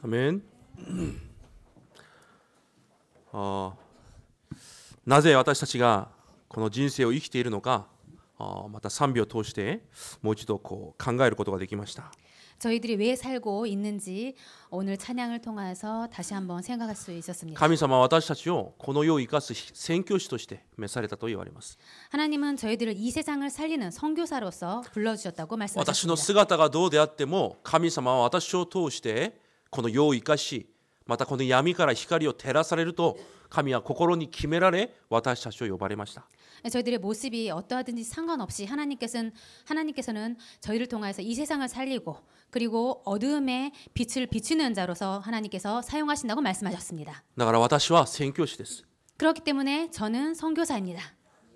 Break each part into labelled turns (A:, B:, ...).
A: 아멘. なぜ私たちがこの人生を生きているのか、また賛美を通してもう一度考えることができました。
B: 저희들이 왜 살고 있는지 오늘 찬양을 통해서 다시 한번 생각할 수 있었습니다.
A: 神様は私たちをこの世を生かす宣教師として召されたと言われます。
B: 하나님은 저희들을 이 세상을 살리는 선교사로서 불러주셨다고
A: 私の
B: 말씀하셨습니다.
A: 姿がどうであっても神様は私を通してこの世を生かし、またこの闇から光を照らされると神は心に決められ私たちを呼ばれました。
B: 저희들의 모습이 어떠하든지 상관없이 하나님께서는 저희를 통해서 이 세상을 살리고 그리고 어둠에 빛을 비추는 자로서 하나님께서 사용하신다고 말씀하셨습니다.
A: だから私は宣教師です。
B: 그렇기 때문에 저는 선교사입니다.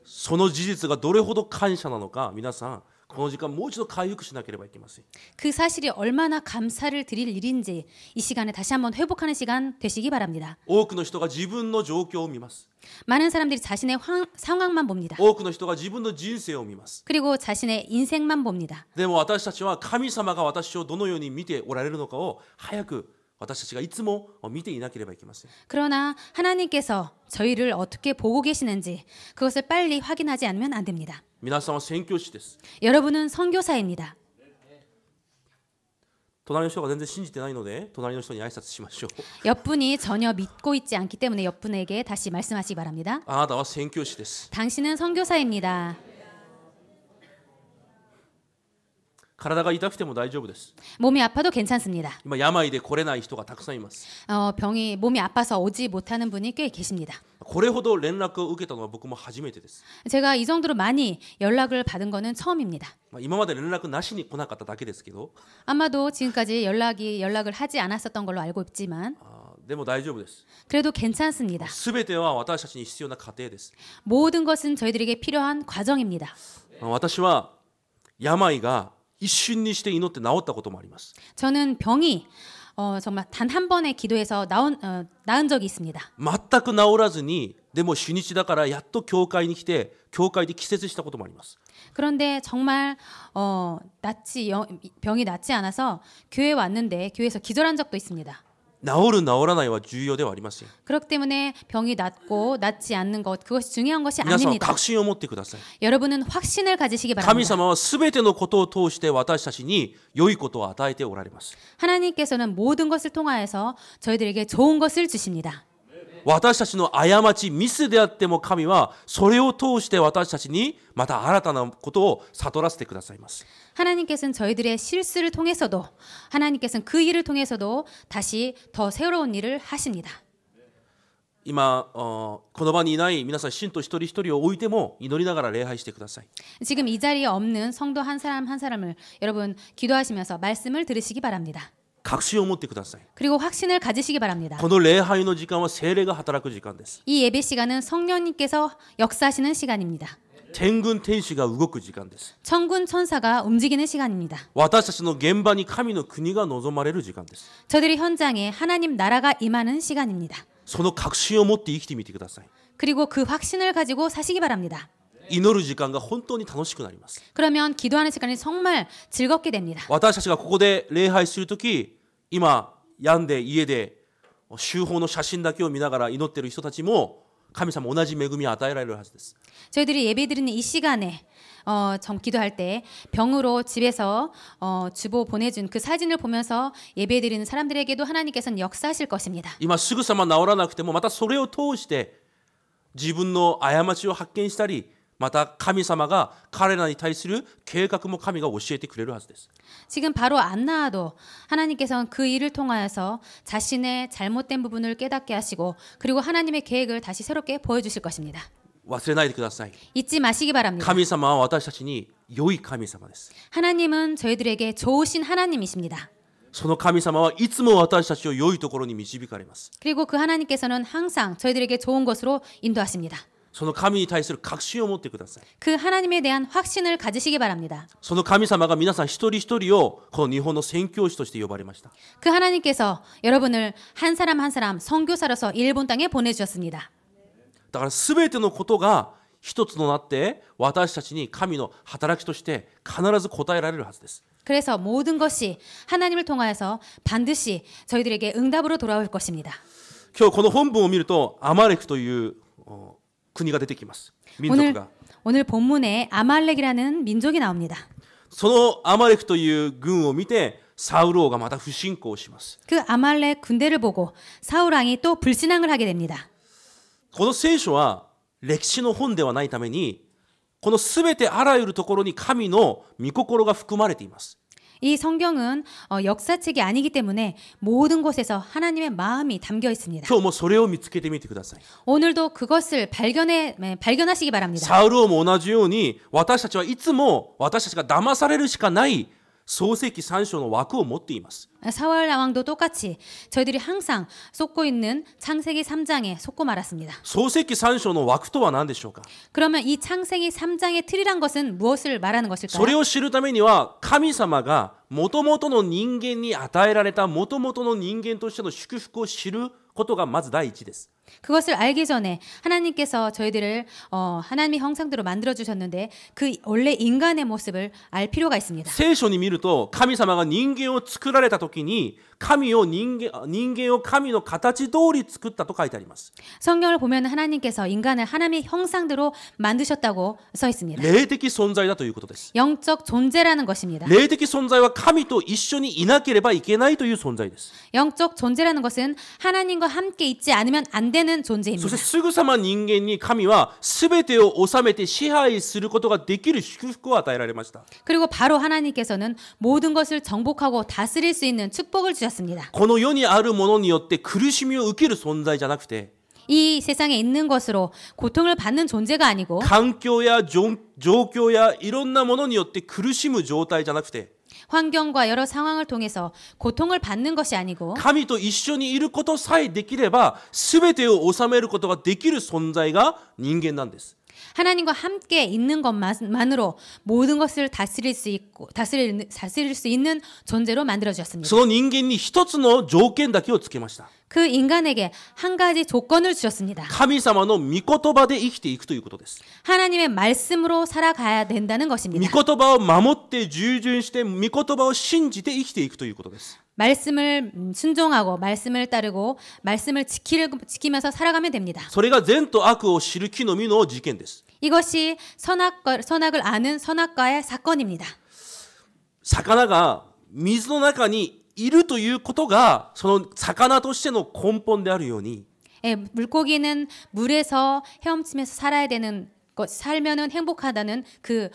A: その事実がどれほど感謝なのか、皆さんこの時間もう一度回復しなければいけません。
B: 그 사실이 얼마나 감사를 드릴 일인지 이 시간에 다시 한번 회복하는 시간 되시기 바랍니다.
A: 多くの人が自分の状況を見ます。
B: 많은 사람들이 자신의 상황만 봅니다.
A: 多くの人が自分の人生を見ます。
B: 그리고 자신의 인생만 봅니다.
A: でも私たちは神様が私をどのように見ておられるのかを早く私たちがいつも見ていなければいけません。
B: 그러나 하나님께서 저희를 어떻게 보고 계시는지 그것을 빨리 확인하지 않으면 안 됩니다.
A: 皆さんは宣教師です。
B: 여러분은 선교사입니다.
A: 隣の人が全然信じてないので隣の人に挨拶しましょう。
B: 옆분이 전혀 믿고 있지 않기 때문에 옆분에게 다시 말씀하시기 바랍니다.
A: あなたは宣教師です。
B: 당신은 선교사입니다.
A: 体が痛くても大丈夫です。
B: 몸이 아파도 괜찮습니다.
A: 今病で来れない人がたくさんいます。
B: 몸이 아파서 오지 못하는 분이 꽤 계십니다.
A: これほど連絡を受けたのは僕も初めてです。
B: 제가 이 정도로 많이 연락을 받은 거는 처음입니다.
A: 今まで連絡なしに来なかっただけですけど、
B: 아마도 지금까지 연락을 하지 않았었던 걸로 알고 있지만
A: でも大丈夫です。
B: 그래도 괜찮습니다.
A: すべては私たちに必要な過程です。
B: 모든 것은 저희들에게 필요한 과정입니다.
A: 私は病が一瞬にして祈って治ったこともあります。
B: 저는 병이 정말 단 한 번의 기도에서 나은 적이 있습니다.
A: 全く治らずに、でも主日だからやっと教会に来て教会で気絶したこともあります。
B: 그런데 정말 병이 낫지 않아서 교회에 왔는데 교회에서 기절한 적도 있습니다.
A: 治る治らないは重要ではありません。
B: 그렇기 때문에 병이 낫고 낫지 않는 것 그것이 중요한 것이
A: 皆さんは
B: 아닙니다.
A: 確信を持ってください。
B: 여러분은 확신을 가지시기
A: 神
B: 바랍니다.
A: 様はすべてのことを通して私たちに良いことを与えておられます。
B: 하나님께서는 모든 것을 통하여서 저희들에게 좋은 것을 주십니다.
A: 私たちの過ち、ミスであっても神はそれを通して私たちにまた新たなことを悟らせてくださいます。
B: 하나님께서는 저희들의 실수를 통해서도 하나님께서는 그 일을 통해서도 다시 더 새로운 일을 하십니다.
A: 今この場にいない皆さん信徒一人一人を置いても祈りながら礼拝してください。
B: 지금 이 자리에 없는 성도 한 사람 한 사람을 여러분 기도하시면서 말씀을 들으시기 바랍니다.
A: 確信を持ってください。
B: 그리고 확신을 가지시기 바랍니다.
A: この礼拝の時間は聖霊が働く時間です。
B: 이 예배 시간은 성령님께서 역사하시는 시간입니다.
A: 天軍天使が動く時間です。
B: 천군 천사가 움직이는 시간입니다.
A: 私たちの現場に神の国が望まれる時間です。
B: 저들의 현장에 하나님 나라가 임하는 시간입니다.
A: その確信を持って生きてみてください。
B: 그리고 그 확신을 가지고 사시기 바랍니다.
A: 祈る時間が本当に楽しくなります。
B: 그러면 기도하는 시간이 정말 즐겁게 됩니다.
A: 私たちがここで礼拝するとき、今病んで家で修法の写真だけを見ながら祈っている人たちも神様同じ恵みを与えられるはずです。
B: 저희들이 예배드리는 이 시간에 기도할 때 병으로 집에서 주보 보내준 그 사진을 보면서 예배드리는 사람들에게도 하나님께서는 역사하실 것입니다.
A: 今すぐさま治らなくてもまたそれを通して自分の過ちを発見したり、また神様が彼らに対する計画も神が教えてくれるはずです。
B: 지금 바로 안 나아도 하나님께서는 그 일을 통하여서 자신의 잘못된 부분을 깨닫게 하시고 그리고 하나님의 계획을 다시 새롭게 보여주실 것입니다.
A: 忘れないでください。
B: 잊지 마시기 바랍니다.
A: 神様は私たちに良い神様です。
B: 하나님은 저희들에게 좋으신 하나님이십니다.
A: その神様はいつも私たちを良いところに導かれます。
B: 그리고 그 하나님께서는 항상 저희들에게 좋은 것으로 인도하십니다.
A: その神に対する確信を持ってください。
B: 그 하나님에 대한 확신을 가지시기 바랍니다.
A: その神様が皆さん一人一人をこの日本の宣教師として呼ばれました。
B: 그 하나님께서 여러분을 한 사람 한 사람 선교사로서 일본 땅에 보내주셨습니다.
A: だから全てのことが一つとなって私たちに神の働きとして必ず答えられるはずです。
B: 그래서 모든 것이 하나님을 통하여서 반드시 저희들에게 응답으로 돌아올 것입니다.
A: 今日この本文を見るとアマレクという国が出てきます。民族が。
B: 오늘 본문에 아말렉이라는 민족이 나옵니다.
A: そのアマレクという軍を見てサウル王がまた不信仰します。
B: 그 아말렉 군대를 보고 사울 왕이 또 불신앙을 하게 됩니다.
A: この聖書は歴史の本ではないためにこのすべてあらゆるところに神の御心が含まれています。
B: 이 성경은 역사책이 아니기 때문에 모든 곳에서 하나님의 마음이 담겨 있습니다.
A: 今日もそれを見つけてみてください。
B: 오늘도 그것을 발견하시기 바랍니다.
A: サウル王も同じように私たちはいつも私たちが騙されるしかない創世記3章の枠を持っています。
B: 사울 왕도 똑같이 저희들이 항상 쏟고 있는 창세기 3장에 속고 말았습니다.
A: 創世記3章の枠とは何でしょうか。
B: 그러면 이 창세기 3장의 틀이란 것은 무엇을 말하는
A: それ
B: 것일까요?
A: を知るためには神様が元々の人間に与えられた元々の人間としての祝福を知ることがまず第一です。
B: 그것을 알기 전에 하나님께서 저희들을 하나님의 형상대로 만들어 주셨는데 그 원래 인간의 모습을 알 필요가 있습니다.
A: 聖書に見ると神様が人間を作られた時に神を人間を神の形通り作ったと書いてあります。
B: 성경을 보면 하나님께서 인간을 하나님의 형상대로 만드셨다고 써 있습니다.
A: 霊的存在だということです。
B: 영적 존재라는 것입니다.
A: 霊的存在は神と一緒にいなければいけないという存在です。
B: 영적 존재라는 것은 하나님과 함께 있지 않으면 안 되는
A: そ
B: 존재입니다.
A: してすぐさま人間に神は全てを治めて支配することができる祝福を与えられました。
B: 그리고 바로 하나님께서는 모든 것을 정복하고 다스릴 수 있는 축복을 주셨습니다.
A: この世にあるものによって苦しみを受ける存在じゃなくて
B: 이 세상에 있는 것으로 고통을 받는 존재가 아니고
A: 環境や状況やいろんなものによって苦しむ状態じゃなくて
B: 환경과 여러 상황을 통해서 고통을 받는 것이 아니고
A: 神と一緒にいることさえできれば全てを治めることができる存在が人間なんです。
B: 하나님과 함께 있는 것만으로 모든 것을 다스릴 수 있고 다스릴 수 있는 존재로 만들어 주셨습니다.
A: その人間に一つの条件だけをつけました。
B: 그 인간에게 한 가지 조건을 주셨습니다.
A: 神様の御言葉で生きていくということです。
B: 하나님의 말씀으로 살아가야 된다는 것입니다.
A: 御言葉を守って従順して御言葉を信じて生きていくということです。
B: 말씀을 순종하고 말씀을 따르고 말씀을 지키면서 살아가면 됩니다.
A: それが善と悪を知る木の実の事件です。
B: 이것이 선악을 아는 선악과의 사건입니다.
A: 魚が水の中にいるということがその魚としての根本であるように
B: 물고기는 물에서 헤엄치면서 살아야 되는 것, 살면은 행복하다는 그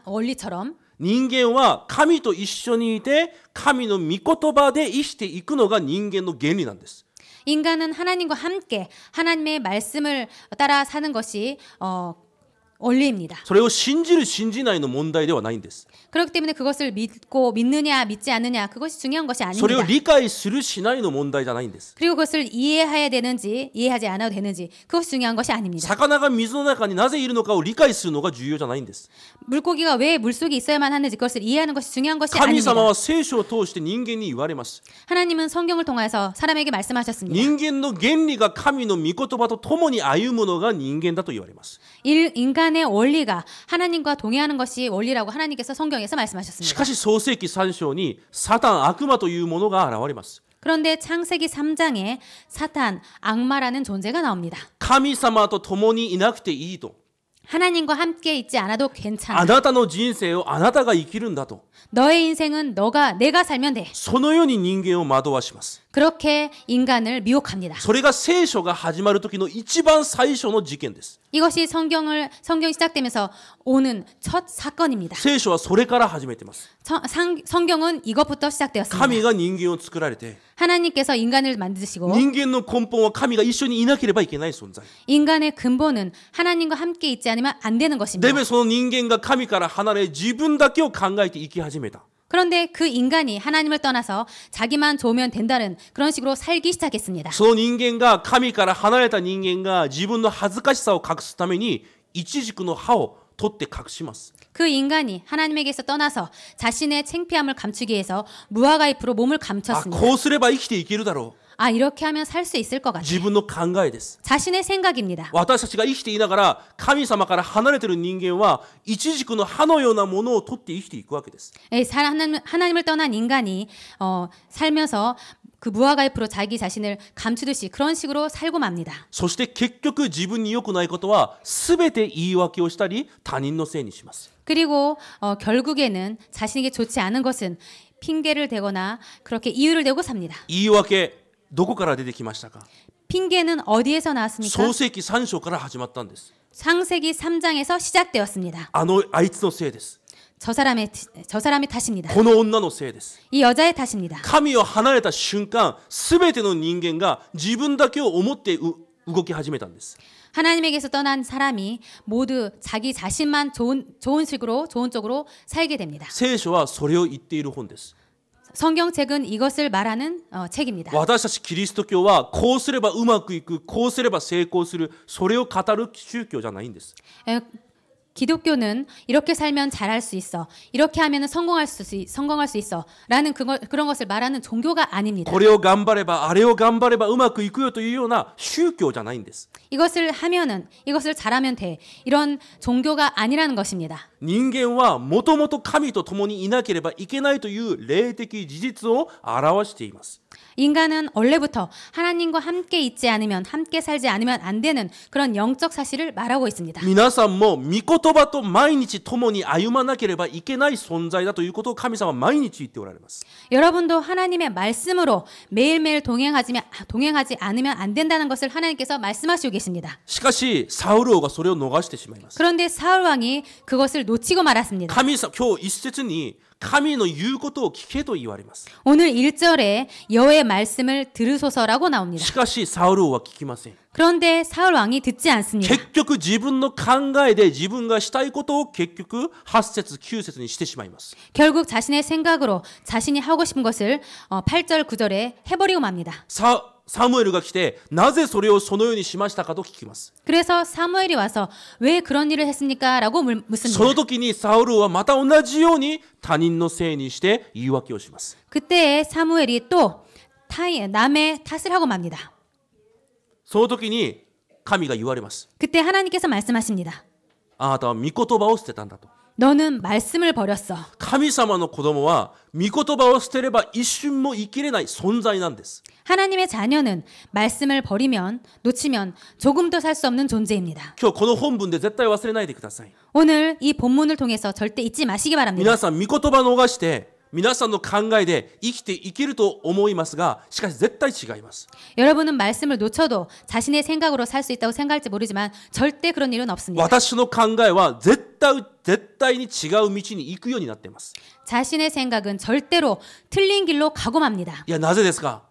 B: 원리처럼
A: 人間は神と一緒にいて神の御言葉で生きていくのが人間の原理なんです。
B: 인간은 하나님과 함께 하나님의 말씀을 따라 사는 것이 원리입니다.
A: それを信じる信じないの問題ではないんです。
B: 그렇기 때문에 그것을 믿느냐 믿지 않느냐 그것이 중요한 것이
A: それを
B: 아닙니다.
A: 理解するしないの問題じゃないんです。
B: 그리고 그것을 이해해야 되는지 이해하지 않아도 되는지 그것이 중요한 것이 아닙니다.
A: 魚が水の中になぜいるのかを理解するのが重要じゃないんです。
B: 물고기가 왜 물속에 있어야만 하는지 그것을 이해하는 것이 중요한 것이
A: 神
B: 아닙니다.
A: 様は聖書を通して人間に言われます。
B: 하나님은 성경을 통해서 사람에게 말씀하셨습니다.
A: 人間の原理が神の御言葉と共に歩むのが人間だと言われます。
B: 인간의 원리가 하나님과 동의하는 것이 원리라고 하나님께서 성경에서
A: し
B: 말씀하셨습니다.
A: かし創世記3章にサタン悪魔というものが現れます。
B: 그런데 창세기 3장에 사탄, 악마라는 존재가 나옵니다.
A: 神様と共にいなくていいと。
B: 하나님과 함께 있지 않아도 괜찮아.
A: あなたの人生をあなたが生きるんだと。
B: 너의 인생은 내가 살면 돼.
A: そのように人間を惑わします。
B: 그렇게 인간을 미혹합니다.
A: それが聖書が始まる時の一番最初の事件です。
B: 이것이 성경이 시작되면서 오는 첫 사건입니다.
A: 聖書はそれから始めています。
B: 성경은 이것부터 시작되었습니다.
A: 神が人間を作られて
B: 하나님께서 인간을 만드시고
A: 人間の根本は神が一緒にいなければいけない存在。
B: 인간의 근본은 하나님과 함께 있지 않으면 안 되는
A: で
B: 것입니다.
A: もその人間が神から離れ自分だけを考えて生き始めた。
B: 그런데 그 인간이 하나님을 떠나서 자기만 좋으면 된다는 그런 식으로 살기 시작했습니다.
A: その人間が神から離れた人間が自分の恥ずかしさを隠すためにイチジクの葉を取って隠します。
B: 그 인간이 하나님에게서 떠나서 자신의 창피함을 감추기 위해서 무화과 잎으로 몸을
A: あ、
B: 감췄습니다.
A: こうすれば生きていけるだろ
B: 아, 이렇게 하면 살 수 있을 것
A: う。
B: 같아요.
A: 自分の考えです。
B: 자신의 생각입니다.
A: 私たちが生きていながら神様から離れている人間はイチジクの葉のようなものを取って生きていくわけです。
B: 하나님을 떠난 인간이 살면서 그 무화과 잎으로 자기 자신을 감추듯이 그런 식으로 살고 맙니다.
A: そして結局自分に良くないことは全て言い訳をしたり他人のせいにします。
B: 그리고 결국에는 자신에게 좋지 않은 것은 핑계를 대거나 그렇게 이유를 대고 삽니다.
A: 言い訳どこから出てきましたか？
B: 핑계는 어디에서 나왔습니까?
A: 創世記3章から始まったんです。
B: 창세기 3장에서 시작되었습니다.
A: あいつのせいです。
B: 저 사람의 탓입니다.
A: この女のせいです。
B: 이 여자의 탓입니다.
A: 神を離れた瞬間、すべての人間が自分だけを思って動き始めたんです。
B: 하나님에게서 떠난 사람이 모두 자기 자신만 좋은 쪽으로 살게 됩니다.
A: 聖書はそれを言っている本です。
B: 성경책은 이것을 말하는 책입니다.
A: 私たちキリスト教はこうすればうまくいく、こうすれば成功する、それを語る宗教じゃないんです。
B: 기독교는 이렇게 살면 잘할 수 있어, 이렇게 하면 성공할 수 있어 라는 그런 것을 말하는 종교가 아닙니다.
A: これを頑張ればあれを頑張ればうまくいくよというような宗教じゃないんです。
B: 이것을 잘하면 돼, 이런 종교가 아니라는 것입니다.
A: 人間はもともと神と共にいなければいけないという霊的事実を表しています。
B: 인간은 원래부터 하나님과 함께 있지 않으면, 함께 살지 않으면 안 되는 그런 영적 사실을 말하고 있습니다.
A: 皆さんも御言葉と毎日共に歩まなければいけない存在だということを神様は毎日言っておられます。
B: 여러분도 하나님의 말씀으로 매일매일 동행하지 않으면 안 된다는 것을 하나님께서 말씀하시고 계십니다.
A: しかしサウル王がそれを逃してしまいます。
B: 그런데 사울 왕이 그것을 놓치고 말았습니다.
A: 神様、今日一節に神の言うことを聞けと言われます。
B: 오늘 1절에 여호와의 말씀을 들으소서라고 나옵니다.
A: しかしサウル王は聞きません。
B: 그런데 사울 왕이 듣지 않습니다.
A: 結局自分の考えで自分がしたいことを結局8節9節にしてしまいます。
B: 결국 자신의 생각으로 자신이 하고 싶은 것을 8절 9절에 해버리고 맙니다.
A: サムエルが来てなぜそれをそのようにしましたかと聞きます。
B: 그래서 사무엘이 와서 왜 그런 일을 했습니까? 라고
A: その
B: 묻습니다.
A: 時にサウルはまた同じように他人のせいにして言い訳をします。
B: 그때 사무엘이 또 남의 탓을 하고 맙니다.
A: その時に神が言われます。
B: 그때 하나님께서 말씀하십니다.
A: あなたは御言葉を捨てたんだと。
B: 너는 말씀을 버렸어.
A: 神様の子供は御言葉を捨てれば一瞬も生きれない存在なんです。
B: 하나님의 자녀는 말씀을 놓치면 조금도 살 수 없는 존재입니다.
A: 今日この本文で絶対忘れないでください。
B: 오늘 이 본문을 통해서 절대 잊지 마시기 바랍니다.
A: 皆さん御言葉を逃して皆さんの考えで生きていけると思いますが、しかし絶対違います。
B: 여러분은 말씀을 놓쳐도 자신의 생각으로 살 수 있다고 생각할지 모르지만 절대 그런 일은 없습니다.
A: 私の考えは絶対に違う道に行くようになっています。
B: 자신의 생각은 절대로 틀린 길로 가고 맙니다.
A: いや、なぜですか？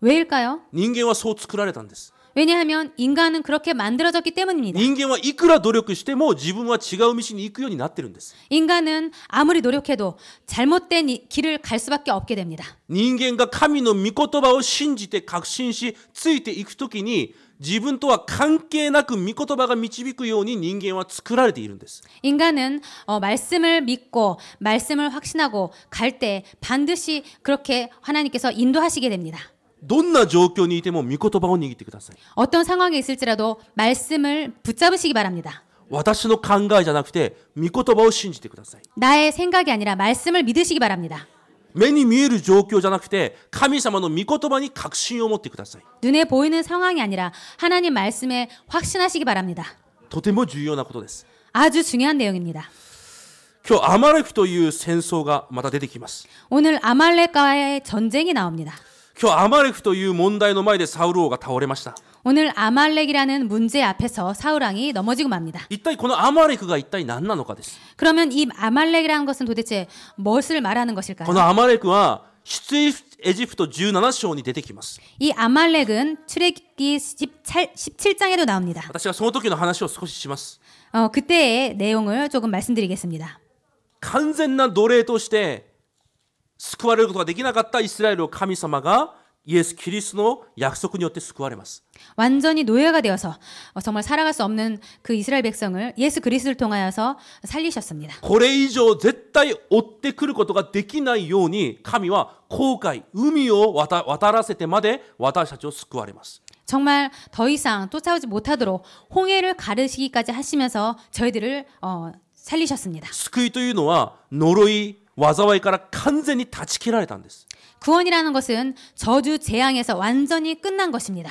B: 왜일까요?
A: 人間はそう作られたんです。
B: 왜냐하면 인간은 그렇게 만들어졌기 때문입니다.
A: 人間はいくら努力しても自分は違う道に行くようになってるんです。
B: 인간은 아무리 노력해도 잘못된 길을 갈 수밖에 없게 됩니다.
A: 人間が神の御言葉を信じて確信しついていくときに自分とは関係なく御言葉が導くように人間は作られているんです。
B: 인간은 말씀을 믿고 말씀을 확신하고 갈 때 반드시 그렇게 하나님께서 인도하시게 됩니다.
A: どんな状況にいても御言葉を握ってください。
B: 어떤 상황에 있을지라도 말씀을 붙잡으시기 바랍니다.
A: 私の考えじゃなくて御言葉を信じてください。
B: 나의 생각이 아니라 말씀을 믿으시기 바랍니다.
A: 目に見える状況じゃなくて神様の御言葉に確信を持ってください。
B: 눈에 보이는 상황이 아니라 하나님 말씀에 확신하시기 바랍니다.
A: とても重要なことです。
B: 아주 중요한 내용입니다.
A: 今日アマレクという戦争がまた出てきます。
B: 오늘 아말렉과의 전쟁이 나옵니다.
A: 今日アマレクという問題の前でサウル王が倒れました。
B: 오늘 아말렉이라는 문제 앞에서 사울 왕이 넘어지고 맙니다.
A: 一体このアマレクが一体何なのかです。
B: 그러면 이 아말렉이라는 것은 도대체 무엇을 말하는
A: こ
B: 것일까요?
A: のアマレクは出エジプト17章に出てきます。
B: 이 아말렉은 출애굽기 17장에도 나옵니다.
A: 私はその時の話を少しします。
B: 그때의 내용을 조금 말씀드리겠습니다.
A: 完全な奴隷として救われることができなかったイスラエルを神様がイエス・キリストの約束によって救われます。
B: 완전히 노예가 되어서 정말 살아갈 수 없는 그 이스라엘 백성을 예수 그리스도를 통하여서 살리셨습니다.
A: これ以上絶対追ってくることができないように神は紅海、海を渡らせてまで私たちを救われます。
B: 정말 더 이상 쫓아오지 못하도록 홍해를 가르시기까지 하시면서 저희들을 살리셨습니다.
A: 救いというのは呪い、災いから完全に断ち切られたんです。
B: 구원이라는 것은 저주 재앙에서 완전히 끝난 것입니다.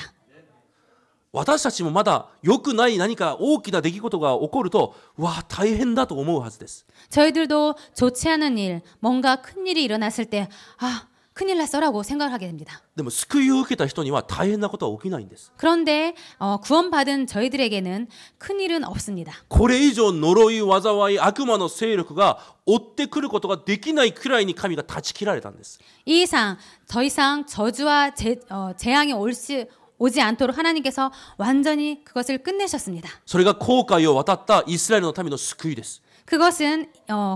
A: 私たちもまだ良くない何か大きな出来事が起こると、わあ大変だと思うはずです。
B: 저희들도 좋지 않은 일, 뭔가 큰 일이 일어났을 때 큰일 났어라고 생각을 하게 됩니다.
A: でも救いを受けた人には大変なことは起きないんです。
B: 그런데 구원받은 저희들에게는 큰 일은 없습니다.
A: これ以上呪い、災い、悪魔の勢力が追ってくることができないくらいに神が断ち切られたんです。
B: 이 이상 더 이상 저주와 재앙이 오지 않도록 하나님께서 완전히 그것을 끝내셨습니다.
A: それが紅海を渡ったイスラエルの民の救いです。
B: 그것은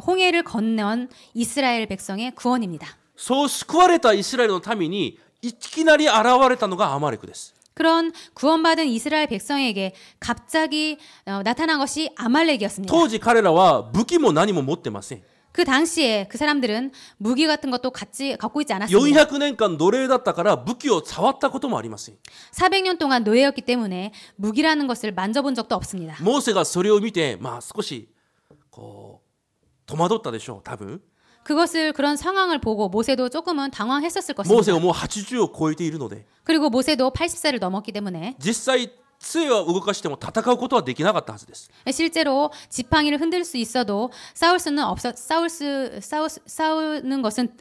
B: 홍해를 건넌 이스라엘 백성의 구원입니다.
A: そう救われたイスラエルの民にいきなり現れたのがアマレクです。
B: 그런 구원받은 이스라엘 백성에게 갑자기 나타난 것이 아말렉이었습니다.
A: 当時彼らは武器も何も持ってません。
B: 그 당시에 그 사람들은 무기 같은 것도 갖고 있지 않았습니다.
A: 400年間奴隷だったから武器を触ったこともありません。
B: 400년 동안 노예였기 때문에 무기라는 것을 만져본 적도 없습니다.
A: モーセがそれを見て、少しこう戸惑ったでしょう、多分。
B: 그런 상황을 보고 모세도 조금은 당황했었을
A: モーセ
B: 것입니다.
A: はもう80を超えているので、
B: 그리고 모세도 80세를 넘었기 때문에
A: 実際杖は動かしても戦うことはできなかったはずです。
B: 실제로 지팡이를 흔들 수 있어도 싸우는 것은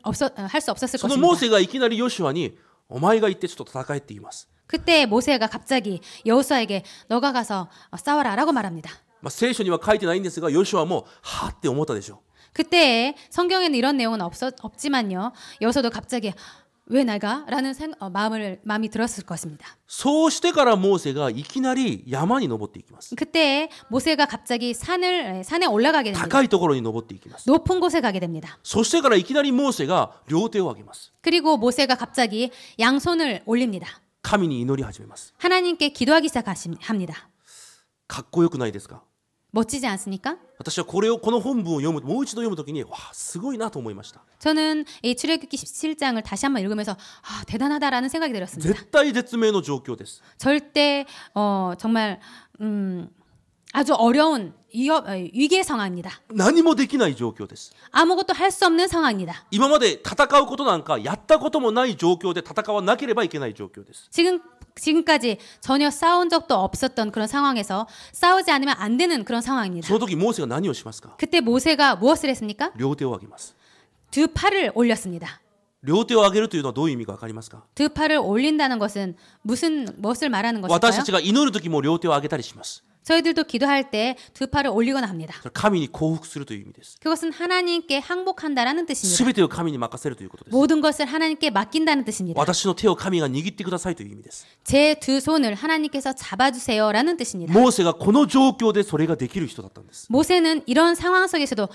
B: 할 수 없었을
A: そのモー
B: 것입니다.
A: セがいきなりヨシュアにお前が行ってちょっと戦えって言います。
B: 그때 모세가 갑자기 여호수아에게 너가 가서 싸워라라고 말합니다.
A: 聖書には書いてないんですが、ヨシュアもはって思ったでしょう。
B: 그때 성경에는 이런 내용은 없지만요. 여호수아도 갑자기 왜 내가? 라는 마음이 들었을 것입니다.
A: そうしてからモーセがいきなり山に登っていきます。
B: 그때 모세가 갑자기 산에 올라가게 됩니다.
A: 高いところに登っていきます。
B: 높은 곳에 가게 됩니다.
A: そしてからいきなりモーセが両手を上げます。
B: 그리고 모세가 갑자기 양손을 올립니다.
A: 神に祈り始めます。
B: 하나님께 기도하기 시작합니다.
A: かっこよくないですか？
B: 멋지지 않습니까?
A: 私はこの本文をもう一度読むときにわあすごいなと思いました。
B: 저는 이 출애굽기 17장을 다시 한번 읽으면서 대단하다라는 생각이 들었습니다.
A: 絶対絶命の状況です。
B: 절대 정말 아주 어려운 위기의 상황입니다.
A: 何もできない状況です。
B: 아무것도 할 수 없는 상황입니다.
A: 今まで戦うことなんかやったこともない状況で戦わなければいけない状況です。
B: 지금까지 전혀 싸운 적도 없었던 그런 상황에서 싸우지 않으면 안 되는 그런 상황입니다.
A: その時モーセが何をしますか？
B: 그때 모세가 무엇을 했습니까?
A: 両手を上げます。
B: 두 팔을 올렸습니다.
A: 両手を上げるというのはどういう意味か分かりますか？
B: 두 팔을 올린다는 것은 무엇을 말하는
A: 私た
B: 것일까요?
A: ちが祈る時も両手を上げたりします。
B: 저희들도 기도할 때 두 팔을 올리거나 합니다.
A: 神に降伏するという意味です。
B: 그것은 하나님께 항복한다라는 뜻입니다.
A: すべてを神に任せるということです。
B: 모든 것을 하나님께 맡긴다는 뜻입니다.
A: 私の手を神が握ってくださいという意味です。
B: 제 두 손을 하나님께서 잡아주세요라는 뜻입니다.
A: モーセがこの状況でそれができる人だったんです。
B: 모세는 이런 상황 속에서도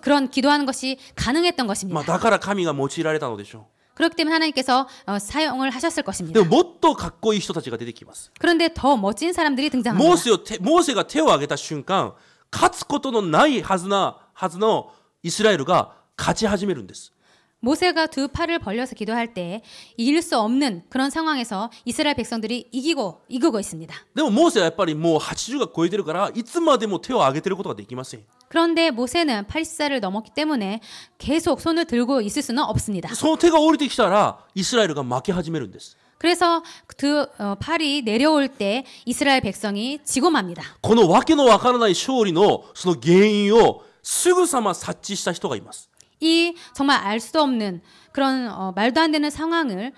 B: 그런 기도하는 것이 가능했던 것입니다.
A: だから神が用いられたのでしょ
B: 그렇기 때문에 하나님께서 사용을 하셨을
A: う。
B: 것입니다.
A: でももっとかっこいい人たちが出てきます。
B: 그런데 더 멋진 사람들이
A: モ
B: 등장합니다.
A: ーセが手を挙げた瞬間、勝つことのないはずのイスラエルが勝ち始めるんです。
B: 모세가 두 팔을 벌려서 기도할 때 이길 수 없는 그런 상황에서 이스라엘 백성들이 이기고 있습니다.
A: でもモーセはやっぱりもう80が超えてるからいつまでも手を挙げてることができません。
B: 그런데 모세는 80살을 넘었기 때문에 계속 손을 들고 있을 수는 없습니다.
A: その手が降りてきたらイスラエルが負け始めるんです。
B: 그래서 그 팔이 내려올 때 이스라엘 백성이 지고 맙니다.
A: このわけのわからない勝利のその原因をすぐさま察知した人がいます。
B: 이 정말 알 수도 없는 그런 말도 안 되는 상황을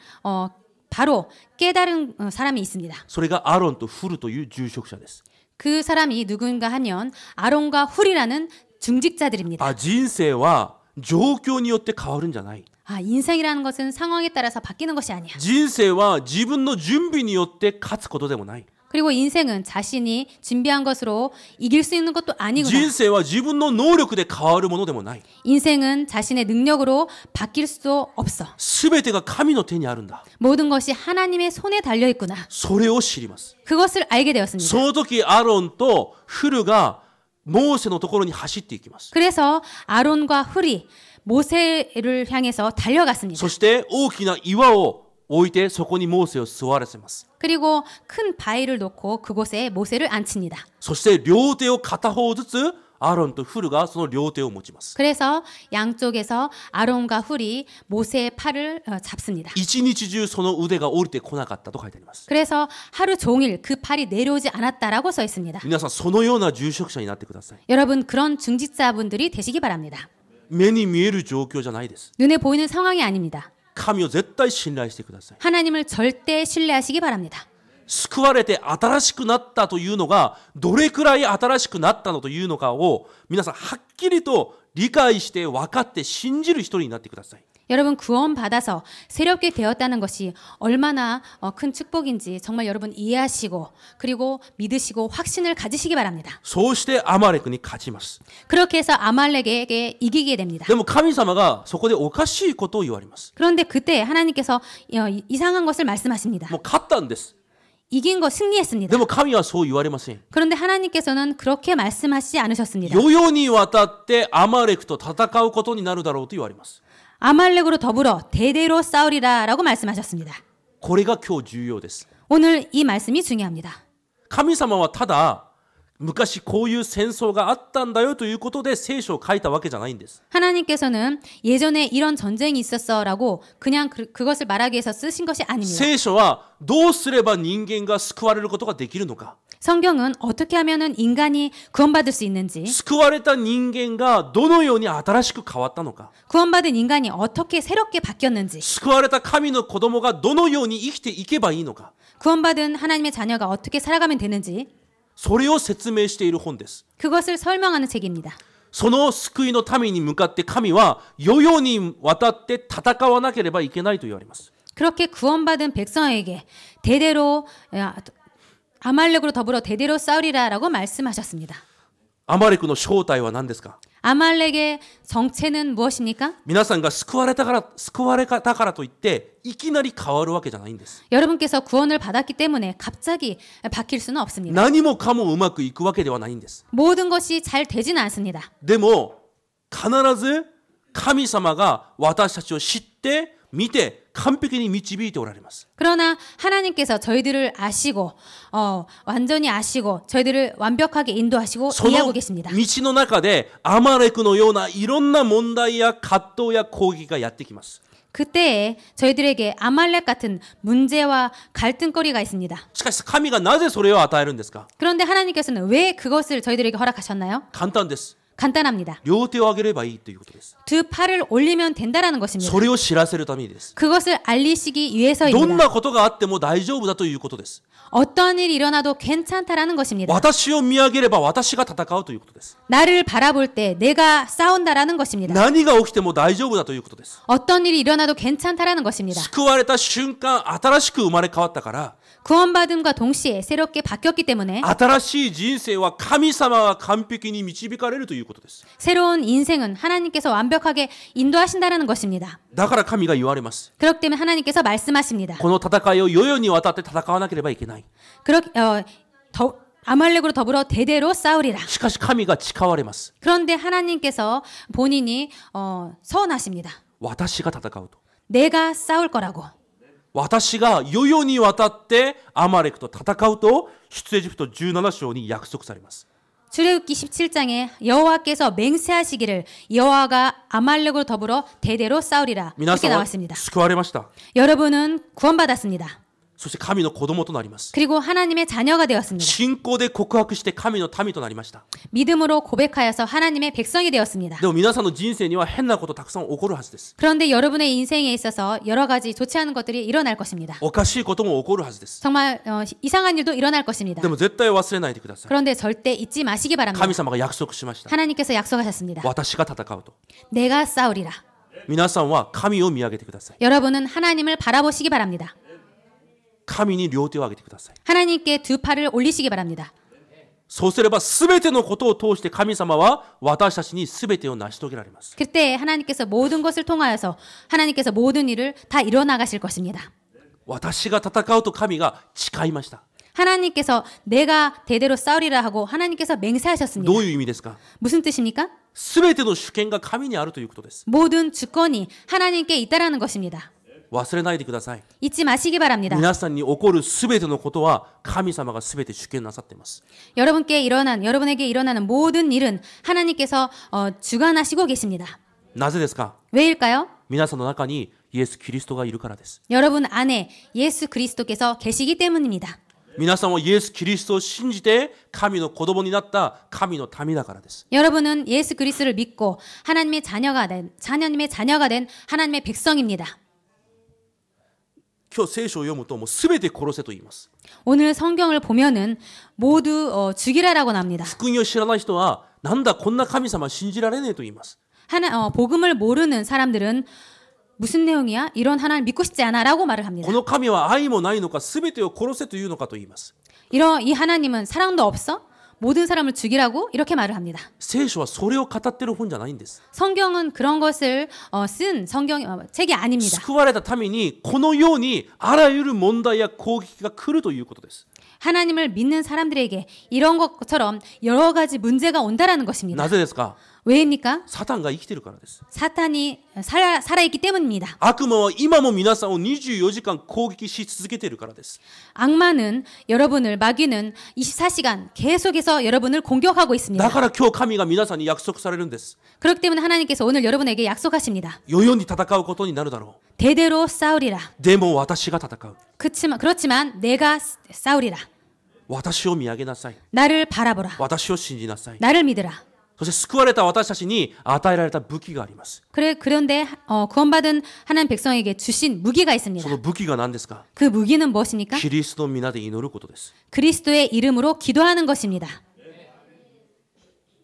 B: 바로 깨달은 사람이 있습니다.
A: それがアロンとフルという住職者です。
B: 그 사람이 누군가 하면 아론과 훌이라는 중직자들입니다.
A: 人生は状況によって変わるんじゃない。
B: 인생이라는 것은 상황에 따라서 바뀌는 것이 아니야.
A: 人生は自分の準備によって勝つことでもない。
B: 그리고 인생은 자신이 준비한 것으로 이길 수 있는 것도 아니구나.
A: 人生は自分の能力で変わるものでもない。
B: 인생은 자신의 능력으로 바뀔 수 없어.
A: すべてが神の手にあるんだ。
B: 모든 것이 하나님의 손에 달려 있구나.
A: それを知ります。
B: 그것을 알게 되었습니다.
A: その時アロンとフルがモーセのところに走っていきます。
B: 그래서 아론과 훌이 모세를 향해서 달려갔습니다.
A: そして大きな岩を置いてそこにモーセを座らせます。
B: 그리고 큰 바위를 놓고 그곳에 모세를 앉힙니다.
A: そして両手を片方ずつアロンとフルがその両手を持ちます。
B: 그래서 양쪽에서 아론과 훌이 모세의 팔을 잡습니다.
A: 一日中その腕が降りてこなかったと書いてあります。
B: 그래서 하루 종일 그 팔이 내려오지 않았다라고 써 있습니다.
A: 皆さんそのような住職者になってください。
B: 여러분 그런 중직자분들이 되시기 바랍니다.
A: 目に見える状況じゃないです。
B: 눈에 보이는 상황이 아닙니다.
A: 神を絶対信頼してください。
B: 하나님을 절대 신뢰하시기 바랍니다.
A: 救われて新しくなったというのがどれくらい新しくなったのというのかを皆さんはっきりと理解して分かって信じる一人になってください。
B: 여러분 구원받아서 새롭게 되었다는 것이 얼마나 큰 축복인지 정말 여러분 이해하시고 그리고 믿으시고 확신을 가지시기 바랍니다.
A: そうしてアマレクに勝ちます。
B: 그렇게 해서 아말렉에게 이기게 됩니다.
A: でも神様がそこでおかしいことを言われます。
B: 그런데 그때 하나님께서 이상한 것을 말씀하십니다.
A: もう勝ったんです。
B: 이긴 거 승리했습니다.
A: でも神はそう言われません。
B: 그런데 하나님께서는 그렇게 말씀하시지 않으셨습니다.
A: 世々にわたってアマレクと戦うことになるだろうと言われます。
B: 아말렉으로 더불어 대대로 싸우리라라고 말씀하셨습니다.
A: これが今日重要です。
B: 오늘 이 말씀이 중요합니다.
A: 神様はただ昔こういう戦争があったんだよということで聖書を書いたわけじゃないんです。
B: 하나님께서는 예전에 이런 전쟁이 있었어라고 그냥 그것을 말하기 위해서 쓰신 것이 아닙니다.
A: 聖書はどうすれば人間が救われることができるのか。
B: 성경은 어떻게 하면은 인간이 구원받을 수 있는지,
A: 救われた人間がどのように新しく変わったのか。
B: 구원받은 인간이 어떻게 새롭게 바뀌었는지,
A: 救われた神の子供がどのように生きていけばいいのか。
B: 구원받은 하나님의 자녀가 어떻게 살아가면 되는지,
A: それを説明している本です。
B: 그것을 설명하는 책입니다.
A: その救いの民に向かって神は世々にわたって戦わなければいけないと言われます。
B: 그렇게 구원받은 백성에게 대대로 아말렉으로 더불어 대대로 싸우리라라고 말씀하셨습니다.
A: アマレクの正体は何ですか？
B: 아말렉의 정체는 무엇입니까?
A: 皆さんが救われたからといっていきなり変わるわけじゃないんです。
B: 여러분께서 구원을 받았기 때문에 갑자기 바뀔 수는 없습니다.
A: 何もかもうまくいくわけではないんです。
B: 모든 것이 잘 되지는 않습니다.
A: でも必ず神様が私たちを知って見て完璧に導いておられます。
B: 그러나 하나님께서 저희들을 아시고 완전히 아시고 저희들을 완벽하게 인도하시고
A: その
B: 이해하고
A: 道
B: 계십니다.
A: の中でアマレクのようないろんな問題や葛藤や攻撃がやってきます。
B: 그때에 저희들에게 아말렉 같은 문제와 갈등거리가 있습니다.
A: しかし神がなぜそれを与えるんですか？
B: 그런데 하나님께서는 왜 그것을 저희들에게 허락하셨나요?
A: 簡単です。
B: 간단합니다.
A: 両手を上げればいいということです。
B: 두 팔을 올리면 된다라는 것입니다.
A: それを知らせるためにです。
B: 그것을 알리시기
A: どん
B: 위해서입니다.
A: なことがあっても大丈夫だということです。
B: 어떤 일이 일어나도 괜찮다라는 것입니다.
A: 私を見上げれば私が戦うということです。
B: 나를 바라볼 때 내가 싸운다라는 것입니다.
A: 何が起きても大丈夫だということです。
B: 어떤 일이 일어나도 괜찮다라는 것입니다.
A: 救われた瞬間新しく生まれ変わったから
B: 구원받음과 동시에 새롭게 바뀌었기 때문에
A: 新しい人生は神様が完璧に導かれるということです。
B: 새로운 인생은 하나님께서 완벽하게 인도하신다는 것입니다.
A: だから神が言われます。
B: 그렇기 때문에 하나님께서 말씀하십니다.
A: この戦いを世々にわたって戦わなければいけない。
B: 아말렉으로 더불어 대대로 싸우리라.
A: しかし神が誓われます。
B: 그런데 하나님께서 본인이 서원하십니다.
A: 私が戦うと。
B: 내가 싸울 거라고.
A: 私が世々にわたってアマレクと戦うと出エジプト17章に約束されます。
B: 출애굽기 17장에 여호와께서 맹세하시기를 여호와가 아말렉으로 더불어 대대로 싸우리라.
A: 皆さ
B: 이렇게
A: んは
B: 나왔습니다.
A: 救われました。
B: 여러분은 구원받았습니다.
A: そして神の子供となります。
B: 그리고 하나님의 자녀가 되었습니다.
A: 信仰で告白して神の民となりました。
B: 믿음으로 고백하여서 하나님의 백성이 되었습니다.
A: でも皆さんの人生には変なことたくさん起こるはずです。
B: 그런데 여러분의 인생에 있어서 여러 가지 좋지 않은 것들이 일어날 것입니다.
A: おかしいことも起こるはずです。
B: 정말 이상한 일도 일어날 것입니다.
A: でも絶対忘れないでください。
B: 그런데 절대 잊지 마시기 바랍니다.
A: 神様が約束しました。
B: 하나님께서 약속하셨습니다.
A: 私が戦うと。
B: 내가 싸우리라.
A: 皆さんは神を見上げてください。
B: 여러분은 하나님을 바라보시기 바랍니다.
A: 神に両手を上げてください。
B: 하나님께 두 팔을 올리시기 바랍니다.
A: そうすれば全てのことを通して神様は私たちに全てを成し遂げられます。
B: 그때 하나님께서 모든 것을 통하여서 하나님께서 모든 일을 다 이뤄 나가실 것입니다.
A: 私が戦うと神が誓いました。
B: 하나님께서 내가 대대로 싸우리라 하고 하나님께서 맹세하셨습니다.
A: どういう意味ですか？
B: 무슨 뜻입니까?
A: 全ての主権が神にあるということです。
B: 모든 주권이 하나님께 있다라는 것입니다.
A: 忘れないでください。
B: 잊지 마시기 바랍니다.
A: 皆さんに起こる全てのことは神様が全て主権なさっています。
B: 여러분에게 일어나는 모든 일은 하나님께서 주관하시고 계십니다.
A: なぜですか？
B: 왜일까요?
A: 皆さんの中にイエス・キリストがいるからです。
B: 여러분 안에 예수 그리스도께서 계시기 때문입니다.
A: 皆さんはイエス・キリストを信じて神の子供になった神の民だからです。
B: 여러분은 예수 그리스도를 믿고 하나님의 자녀님의 자녀가 된 하나님의 백성입니다.
A: 今日聖書を読むともう全て殺せと言います。
B: 오늘 성경을 보면은 모두 죽이라라고 나옵니다.
A: 福音を知らない人はなんだこんな神様信じられねえと言います。
B: 복음을 모르는 사람들은 무슨 내용이야? 이런 하나님 믿고 싶지 않아라고 말을 합니다.
A: この神は愛もないのか全てを殺せというのかと言います。
B: 이 하나님은 사랑도 없어? 모든 사람을 죽이라고 이렇게 말을 합니다.
A: 聖書はそれを語ってる本じゃないんです。
B: 성경은 그런 것을 쓴 책이 아닙니다.
A: 救われたためにこのようにあらゆる問題や攻撃が来るということです。
B: 하나님을 믿는 사람들에게 이런 것처럼 여러 가지 문제가 온다라는 것입니다.
A: なぜですか？
B: 왜입니까?
A: サタンが生きてるからです。
B: 사탄이 살아있기 때문입니다.
A: 悪魔は今も皆さんを24時間攻撃し続けているからです。
B: 악마는 마귀는 24시간 계속해서 여러분을 공격하고 있습니다.
A: だから今日神が皆さんに約束されるんです。
B: 그렇기 때문에 하나님께서 오늘 여러분에게 약속하십니다.
A: 世々に戦うことになるだろう。
B: 대대로 싸우리라.
A: でも私が戦う。
B: 그렇지만 내가 싸우리라.
A: 私を見上げなさい。
B: 나를 바라보라.
A: 私を信じなさい。
B: 나를 믿으라.
A: そして救われた私たちに与えられた武器があります。
B: 그런데 구원받은 하나님 백성에게 주신 무기가
A: そ
B: 있습니다.
A: の武器が何ですか？
B: 그 무기는 무엇입니까?
A: キリストの皆で祈ることです。
B: 그리스도의 이름으로 기도하는 것입니다.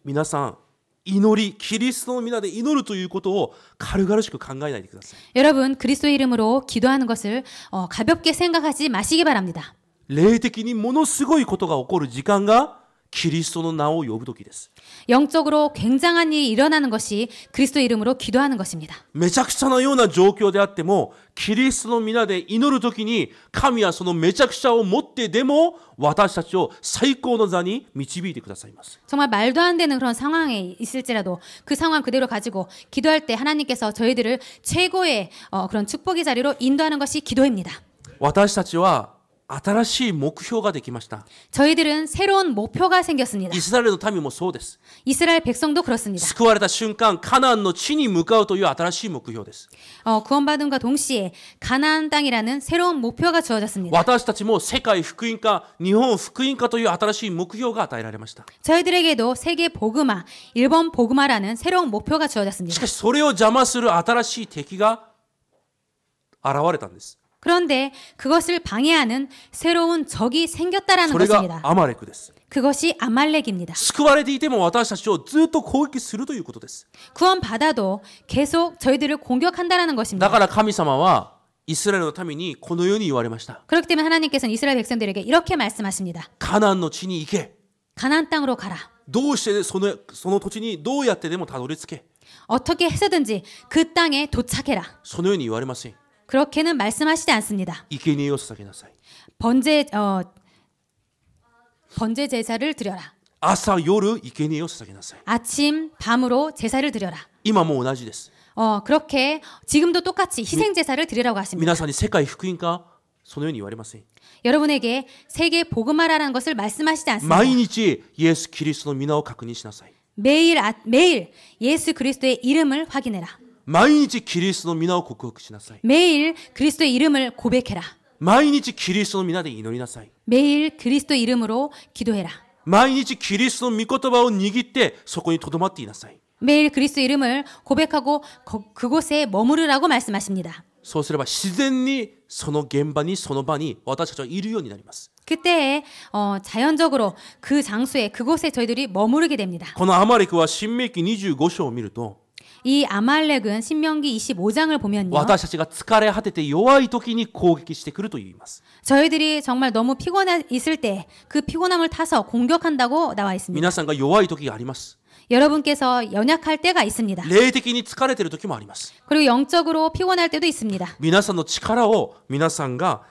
A: 皆さん、祈り、キリストの皆で祈るということを軽々しく考えないでください。
B: 여러분 그리스도의 이름으로 기도하는 것을 가볍게 생각하지 마시기 바랍니다.
A: 霊的にものすごいことが起こる時間がキリストの名を呼ぶ時です。
B: 영적으로 굉장한 일이 일어나는 것이 그리스도 이름으로 기도하는 것입니다.
A: めちゃくちゃなような状況であっても、キリストの皆で祈る時に、神はそのめちゃくちゃを持ってでも私たちを最高の座に導いてくださいます。
B: 정말 말도 안 되는 그런 상황에 있을지라도 그 상황 그대로 가지고 기도할 때 하나님께서 저희들을 최고의 그런 축복의 자리로 인도하는 것이 기도입니다.
A: 私たちは新しい目標ができました。
B: 저희들은 새로운 목표가 생겼습니다.
A: イスラエルの民もそうです。
B: 이스라엘 백성도 그렇습니다.
A: 救われた瞬間、カナンの地に向かうという新しい目標です。
B: 구원받음과 동시에 가나안 땅이라는 새로운 목표가 주어졌습니다.
A: 私たちも世界福音化、日本福音化という新しい目標が与えられました。
B: 저희들에게도 세계 복음화, 일본 복음화라는 새로운 목표가
A: し
B: 주어졌습니다.
A: かしそれを邪魔する新しい敵が現れたんです。
B: 그런데 그것을 방해하는 새로운 적이 생겼다라는
A: それが
B: 것입니다.
A: アマレクです。
B: 그것이 아말렉입니다.
A: 救われていても私たちをずっと攻撃するということです。
B: 구원받아도 계속 저희들을 공격한다라는
A: だ
B: 것입니다.
A: から神様はイスラエルのためにこのように言われました。
B: 그렇기 때문에 하나님께서는 이스라엘 백성들에게 이렇게 말씀하십니다.
A: カナンの地に行け。
B: 가나안 땅으로 가라.
A: どうしてその土地にどうやってでもたどり着け。
B: 어떻게 해서든지 그 땅에 도착해라.
A: そのように言われません。
B: 그렇게는 말씀하시지 않습니다.
A: 生贄を捧げなさい。
B: 번제 제사를 드려라.
A: 朝夜生贄を捧げなさい。
B: 아침 밤으로 제사를 드려라.
A: 今も同じです。
B: 그렇게 지금도 똑같이 희생 제사를 드리라고 하십니다.
A: 皆さんに世界福音化、そのように言われません。
B: 여러분에게 세계 복음화라는 것을 말씀하시지 않습니다.
A: 毎日イエス・キリストの皆を確認しなさい。
B: 매일 예수 그리스도의 이름을 확인해라.
A: 毎日キリストの皆を告白しなさい。
B: 매일 그리스도의 이름을 고백해라.
A: 毎日キリストの皆で祈りなさい。
B: 매일 그리스도 이름으로 기도해라.
A: 毎日キリストの御言葉を握ってそこにとどまっていなさい。
B: 매일 그리스도 이름을 고백하고 그곳에 머무르라고 말씀하십니다.
A: そうすれば自然にその現場にその場に私たちはいるようになります。
B: 그때 자연적으로 그 장소에 그곳에 저희들이 머무르게 됩니다.
A: このアマレクは新明記25章を見ると
B: 이 아말렉은 신명기 25장을 보면요.
A: 私たちが疲れ果てて弱い時に攻撃してくると言います。
B: 저희들이 정말 너무 피곤해 있을 때 그 피곤함을 타서 공격한다고 나와 있습니다.
A: 皆さんが弱い時があります。
B: 여러분께서 연약할 때가 있습니다.
A: 霊的に疲れてる時もあります。
B: 그리고 영적으로 피곤할 때도 있습니다.
A: 皆さんの力を皆さんが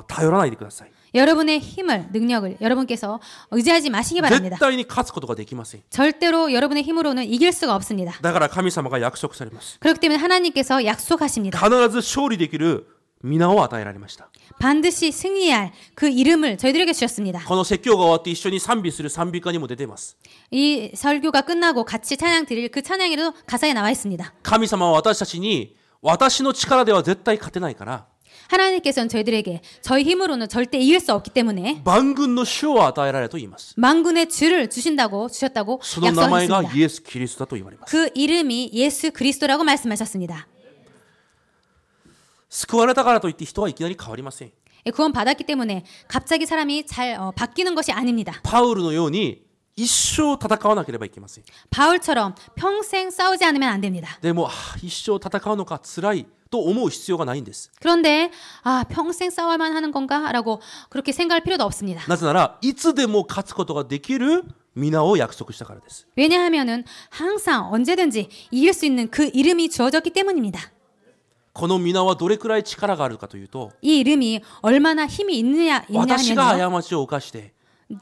A: 頼らないでください。
B: 여러분의 힘을, 능력을 여러분께서 의지하지 마시기
A: 絶
B: 바랍니다.
A: 対に勝つことができません。
B: 절대로 여러분의 힘으로는 이길 수가 없습니다.
A: だから神様が約束されます。
B: 그렇기 때문에 하나님께서 약속하십니다.
A: 必ず勝利できる皆を与えられました。
B: 반드시 승리할 그 이름을 저희들에게 주셨습니다.
A: この説教が終わって一緒に賛美する賛美歌にも出ています。
B: 이 설교가 끝나고 같이 찬양 드릴 그 찬양에도 가사에 나와 있습니다.
A: 神様は私たちに私の力では絶対勝てないから
B: 하나님께서는 저희들에게 저희 힘으로는 절대 이길 수 없기 때문에
A: 万軍の主を与えられと言います。
B: 만군의 주를 주셨다고
A: その名前が
B: 약속하셨습니다.
A: イエス・キリストだと言われます。
B: 그 이름이 예수 그리스도라고 말씀하셨습니다.
A: 救われたからといって人はいきなり変わりません。
B: 구원 받았기 때문에 갑자기 사람이 잘 바뀌는 것이 아닙니다.
A: パウルのように一生戦わなければいけません。
B: 바울처럼 평생 싸우지 않으면 안 됩니다.
A: でも一生戦うのか辛いと思う必要がないんです。
B: 그런데 평생 싸워야만 하는 건가라고 그렇게 생각할 필요도 없습니다.
A: なぜならいつでも勝つことができる皆を約束したからです。
B: 왜냐하면은 항상 언제든지 이길 수 있는 그 이름이 주어졌기 때문입니다.
A: この皆はどれくらい力があるかというと、
B: 이 이름이 얼마나 힘이 있느냐
A: 私が
B: 하면요.
A: 過ちを犯して、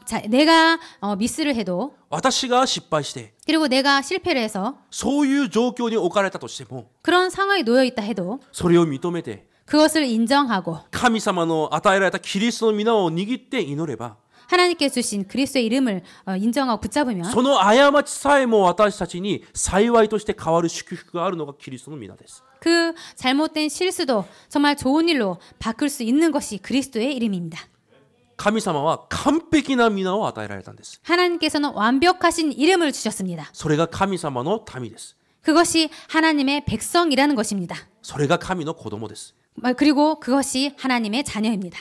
B: 자, 내가 미스를 해도
A: 私が失敗して、
B: 그리고 내가 실패를 해서
A: そういう状況に置かれたとしても、
B: 그런 상황에 놓여 있다 해도
A: それを認めて、
B: 그것을 인정하고
A: 神様の与えられたキリストの皆を握って祈れば、
B: 하나님께 주신 그리스도의 이름을 인정하고 붙잡으면
A: その過ちさえも私たちに幸いとして変わる祝福があるのがキリストの皆です。
B: 그 잘못된 실수도 정말 좋은 일로 바꿀 수 있는 것이 그리스도의 이름입니다.
A: 神様は完璧な皆を与えられたんです。
B: 하나님께서는 완벽하신 이름을 주셨습니다.
A: それが神様の民です。
B: 그것이 하나님의 백성이라는 것입니다.
A: それが神の子供です。
B: 그리고 그것이 하나님의 자녀입니다.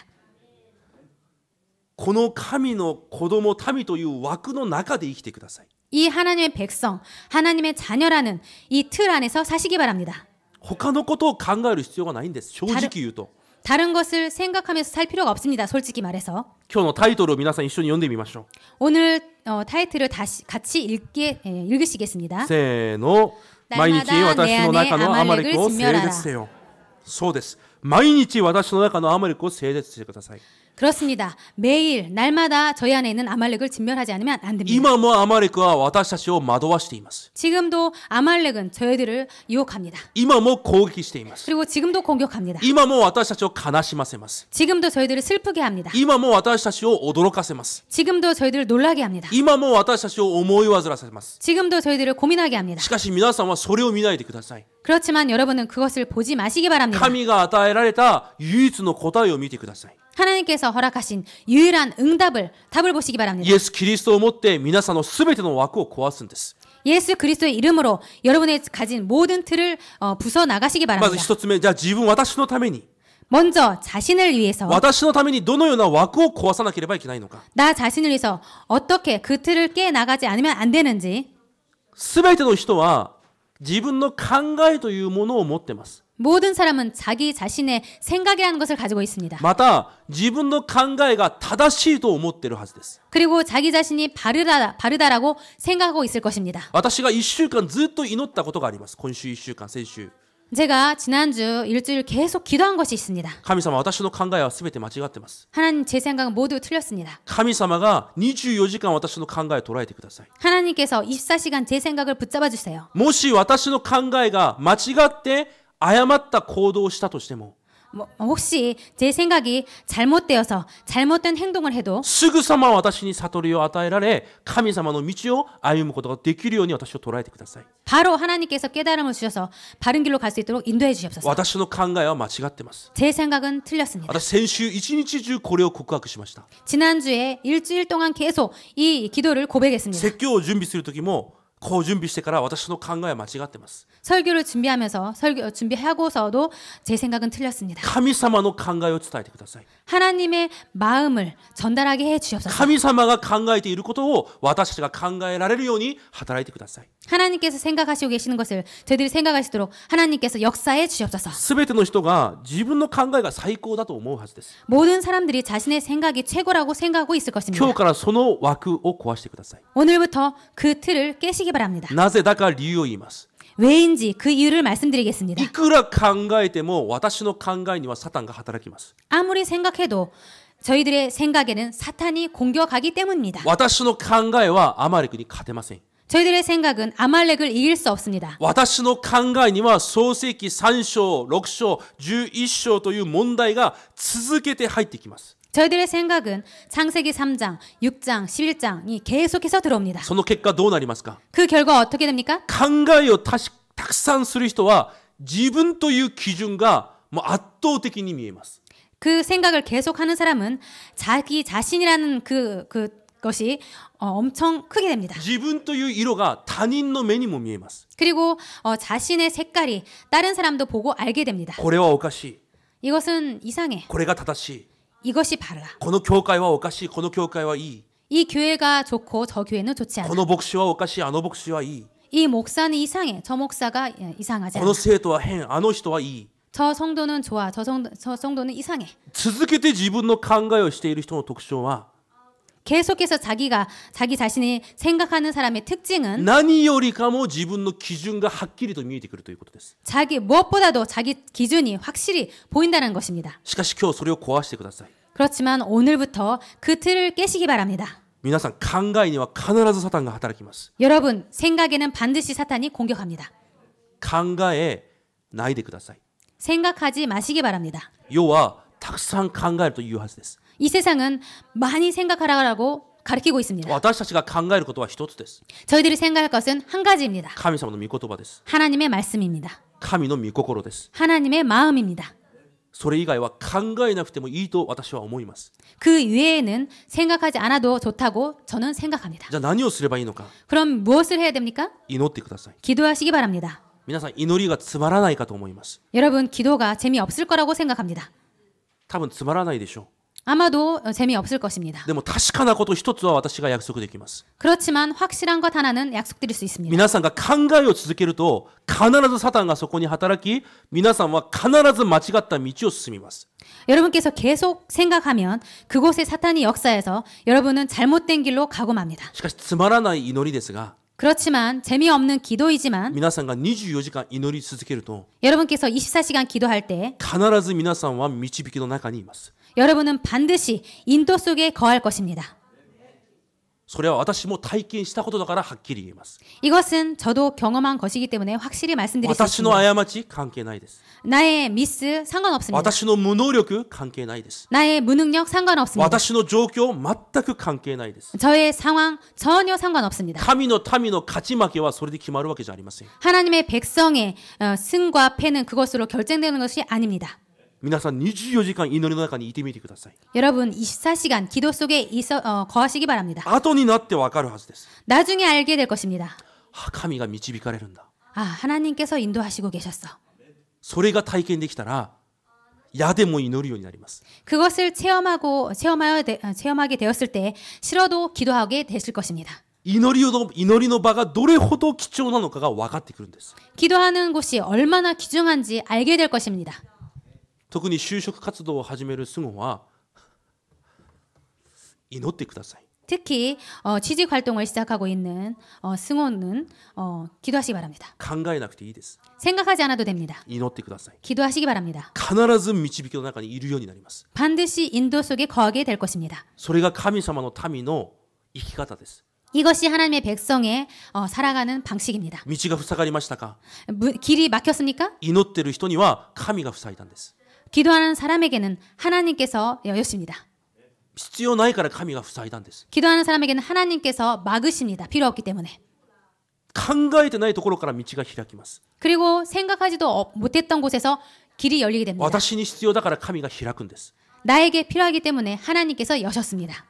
A: この神の子供民という枠の中で生きてください。
B: 이 하나님의 백성, 하나님의 자녀라는 이 틀 안에서 사시기 바랍니다.
A: 他のことを考える必要がないんです。正直言うと。
B: 다른 것을 생각하면서 살 필요가 없습니다. 솔직히 말해서.
A: 今日のタイトルを皆さん一緒に読んでみましょ
B: 오늘 타이틀을 다시 같이 읽으시겠습니다.
A: う。せーの。毎日私の中のアマレクを聖絶せよ。そうです。毎日私の中のアマレクを聖絶してください。
B: 그렇습니다. 매일 날마다 저희 안에 있는 아말렉을 진멸하지 않으면 안 됩니다.
A: 今もアマレクは私たちを惑わしています。
B: 지금도 아말렉은 저희들을 유혹합니다.
A: 今も攻撃しています。
B: 그리고 지금도 공격합니다.
A: 今も私たちを悲しませます。
B: 지금도 저희들을 슬프게 합니다.
A: 今も私たちを驚かせます。
B: 지금도 저희들을 놀라게 합니다.
A: 今も私たちを思い煩わせます。
B: 지금도 저희들을 고민하게 합니다.
A: しかし皆さんはそれを見ないでください。
B: 그렇지만 여러분은 그것을 보지 마시기 바랍니다.
A: 神が与えられた唯一の答えを見てください。
B: 하나님께서 허락하신 유일한 답을 보시기 바랍니다.
A: イエス・キリストをもって皆さんのすべての枠を壊すんです。
B: 예수 그리스도의 이름으로 여러분의 가진 모든 틀을 부숴 나가시기
A: まず
B: 바랍니다.
A: 一つ目、じゃあ自分、私のために、
B: 먼저 자신을 위해서
A: 私のためにどのような枠を壊さなければいけないのか。
B: 나 자신을 위해서 어떻게 그 틀을 깨 나가지 않으면 안 되는지
A: すべての人は自分の考えというものを持っています。
B: 모든 사람은 자기 자신의 생각이라는 것을 가지고 있습니다.
A: また自分の考えが正しいと思っているはずです。
B: 그리고 자기 자신이 바르다라고 생각하고 있을 것입니다.
A: 私が1週間ずっと祈ったことがあります。今週1週間、先週。
B: 제가 지난주 일주일 계속 기도한 것이 있습니다.
A: 神様、私の考えはすべて間違っています。
B: 하나님 제 생각은 모두 틀렸습니다.
A: 神様が24時間私の考えを捉えてください。
B: 하나님께서 24시간 제 생각을 붙잡아 주세요.
A: もし私の考えが間違って誤った行動をしたとしても、
B: 혹시 제 생각이 잘못되어서 잘못된 행동을 해도
A: すぐさま私に悟りを与えられ、神様の道を歩むことができるように私を捉えてください。
B: 바로 하나님께서 깨달음을 주셔서 바른 길로 갈 수 있도록 인도해 주시옵소서.
A: 私の考えは間違っています。
B: 제 생각은 틀렸습니다.
A: 私先週一日中これを告白しました。
B: 지난주에 일주일 동안 계속 이 기도를 고백했습니다.
A: 説教を準備する時もこう準備してから私の考えは間違ってます。
B: 설교를 준비하면서 준비하고서도 제 생각은 틀렸습니다.
A: 神様の考えを伝えてください。
B: 하나님의 마음을 전달하게 해 주옵소서.
A: 神様が考えていることを私たちが考えられるように働いてください。
B: 하나님께서 생각하시고 계시는 것을 저희들이 생각할 수 있도록 하나님께서 역사해 주옵소서.
A: すべての人が自分の考えが最高だと思うはずです。
B: 모든 사람들이 자신의 생각이 최고라고 생각하고 있을 것입니다.
A: 今日からその枠を壊してください。
B: 오늘부터 그 틀을 깨시기 바랍니다.
A: なぜだか理由を言います。
B: 왜인지 그 이유를 말씀드리겠습니다.
A: いくら考えても私の考えにはサタンが働きます。
B: 아무리 생각해도 저희들의 생각에는 사탄이 공격하기 때문입니다.
A: 私の考えはアマレクに勝てません。
B: 저희들의 생각은 아말렉을 이길 수 없습니다.
A: 私の考えには創世記3章、6章、11章という問題が続けて入ってきます。
B: 저희들의 생각은 창세기 3장, 6장, 11장이 계속해서 들어옵니다.
A: その結果どうなりますか？
B: 그 결과 어떻게 됩니까?
A: 考えをたくさんする人は自分という基準がもう圧倒的に見えます。
B: 그 생각을 계속하는 사람은 자기 자신이라는 그것이 엄청 크게 됩니다.
A: 自分という色が他人の目にも見えます。
B: 그리고 자신의 색깔이 다른 사람도 보고 알게 됩니다.
A: これはおかしい。
B: 이것은 이상해.
A: これが正しい。
B: 이것이 바르다.
A: この教会はおかしい。この教会はいい。
B: 이 교회가 좋고 저 교회는 좋지
A: こ
B: 않아.
A: の牧師はおかしい。あの牧師はいい。
B: 이 목사는 이상해. 저 목사가 이상하지
A: この
B: 않아.
A: 生徒は変。あの人はいい。
B: 저 성도는 좋아. 저 성도는 이상해.
A: 続けて自分の考えをしている人の特徴は
B: 계속해서 자기 자신이 생각하는 사람의 특징은
A: 何よりかも自分の基準がはっきりと見えてくるということです。
B: 무엇보다도 자기 기준이 확실히 보인다는 것입니다.
A: しかし今日それを壊してください。
B: 그렇지만 오늘부터 그 틀을 깨시기 바랍니다.
A: 皆さん考えには必ずサタンが働きます。
B: 여러분 생각에는 반드시 사탄이 공격합니다.
A: 考えないでください。
B: 생각하지 마시기 바랍니다.
A: 要はたくさん考えるというはずです。
B: 이 세상은 많이 생각하라고 가르치고 있습니다.
A: 私たちが考えることは一つです。
B: 저희들이 생각할 것은 한 가지입니다.
A: 神様の御言葉です。
B: 하나님의 말씀입니다.
A: 神の御心です。
B: 하나님의 마음입니다.
A: それ以外は考えなくてもいいと私は思います。
B: 그 외에는 생각하지 않아도 좋다고 저는 생각합니다.
A: じゃあ何をすればいいのか。
B: 그럼 무엇을 해야 됩니까?
A: 祈ってください。
B: 기도하시기 바랍니다.
A: 皆さん祈りがつまらないかと思います。
B: 여러분 기도가 재미없을 거라고 생각합니다.
A: 多分つまらないでしょ
B: 아마도 재미없을 것입니다.
A: う。でも確かなこと一つは私が約束できます。
B: 그렇지만 확실한 것 하나는 약속드릴 수 있습니다.
A: 皆さんが考えを続けると必ずサタンがそこに働き、皆さんは必ず間違った道を進みます。
B: 여러분께서 계속 생각하면 그곳에 사탄이 역사해서 여러분은 잘못된 길로 가고 맙니다.
A: しかしつまらない祈りですが、
B: 그렇지만 재미없는 기도이지만
A: 皆さんが24時間祈り続けると
B: 여러분께서 24시간 기도할 때
A: 必ず皆さんは導きの中にいます。
B: 여러분은 반드시 인도 속에 거할 것입니다.
A: それは私も体験したことだからはっきり言えます。
B: 이것은 저도 경험한 것이기 때문에 확실히 말씀드릴 수
A: 私の
B: 있습니다.
A: 過ち関係ないです。
B: 나의 미스 상관없습니다.
A: 私の無能力関係ないです。
B: 나의 무능력 상관없습니다.
A: 私の状況全く関係ないです。
B: 저의 상황 전혀 상관없습니다.
A: 神の民の勝ち負けはそれで決まるわけじゃありません。
B: 하나님의 백성의 승과 패는 그것으로 결정되는 것이 아닙니다.
A: 皆さん24時間祈りの中にいてみてください。
B: 여러분 24시간 기도 속에 거하시기 바랍니다.
A: 後になってわかるはずです。
B: 나중에 알게 될 것입니다.
A: 神が導かれるんだ。
B: 하나님께서 인도하시고 계셨어.
A: それが体験できたら、矢でも祈るようになります。
B: 그것을 체험하게 되었을 때 싫어도 기도하게 되실 것입니다.
A: 祈りの場がどれほど貴重なのかが分かってくるんです。
B: 기도하는 곳이 얼마나 귀중한지 알게 될 것입니다.
A: 特に就職活動を始めるすぐは祈ってください。
B: 특히 취직 활동을 시작하고 있는 승호는 기도하시기 바랍니다.
A: 考えなくていいです。
B: 생각하지 않아도 됩니다.
A: 祈ってください。
B: 기도하시기 바랍니다.
A: 必ず導きの中にいるようになります。
B: 반드시 인도 속에 거하게 될 것입니다.
A: それが神様の民の生き方です。
B: 이것이 하나님의 백성의 살아가는 방식입니다.
A: 道が塞がりましたか？
B: 길이 막혔습니까?
A: 祈っている人には神が塞いだんです。
B: 기도하는 사람에게는 하나님께서 여셨습니다.
A: 必要ないから神が塞いだんです。
B: 기도하는 사람에게는 하나님께서 막으십니다. 필요 없기 때문에.
A: 考えてないところから道が開きます。
B: 그리고 생각하지도 못했던 곳에서 길이 열리게 됩니다.
A: 私に必要だから神が開くんです。
B: 나에게 필요하기 때문에 하나님께서 여셨습니다.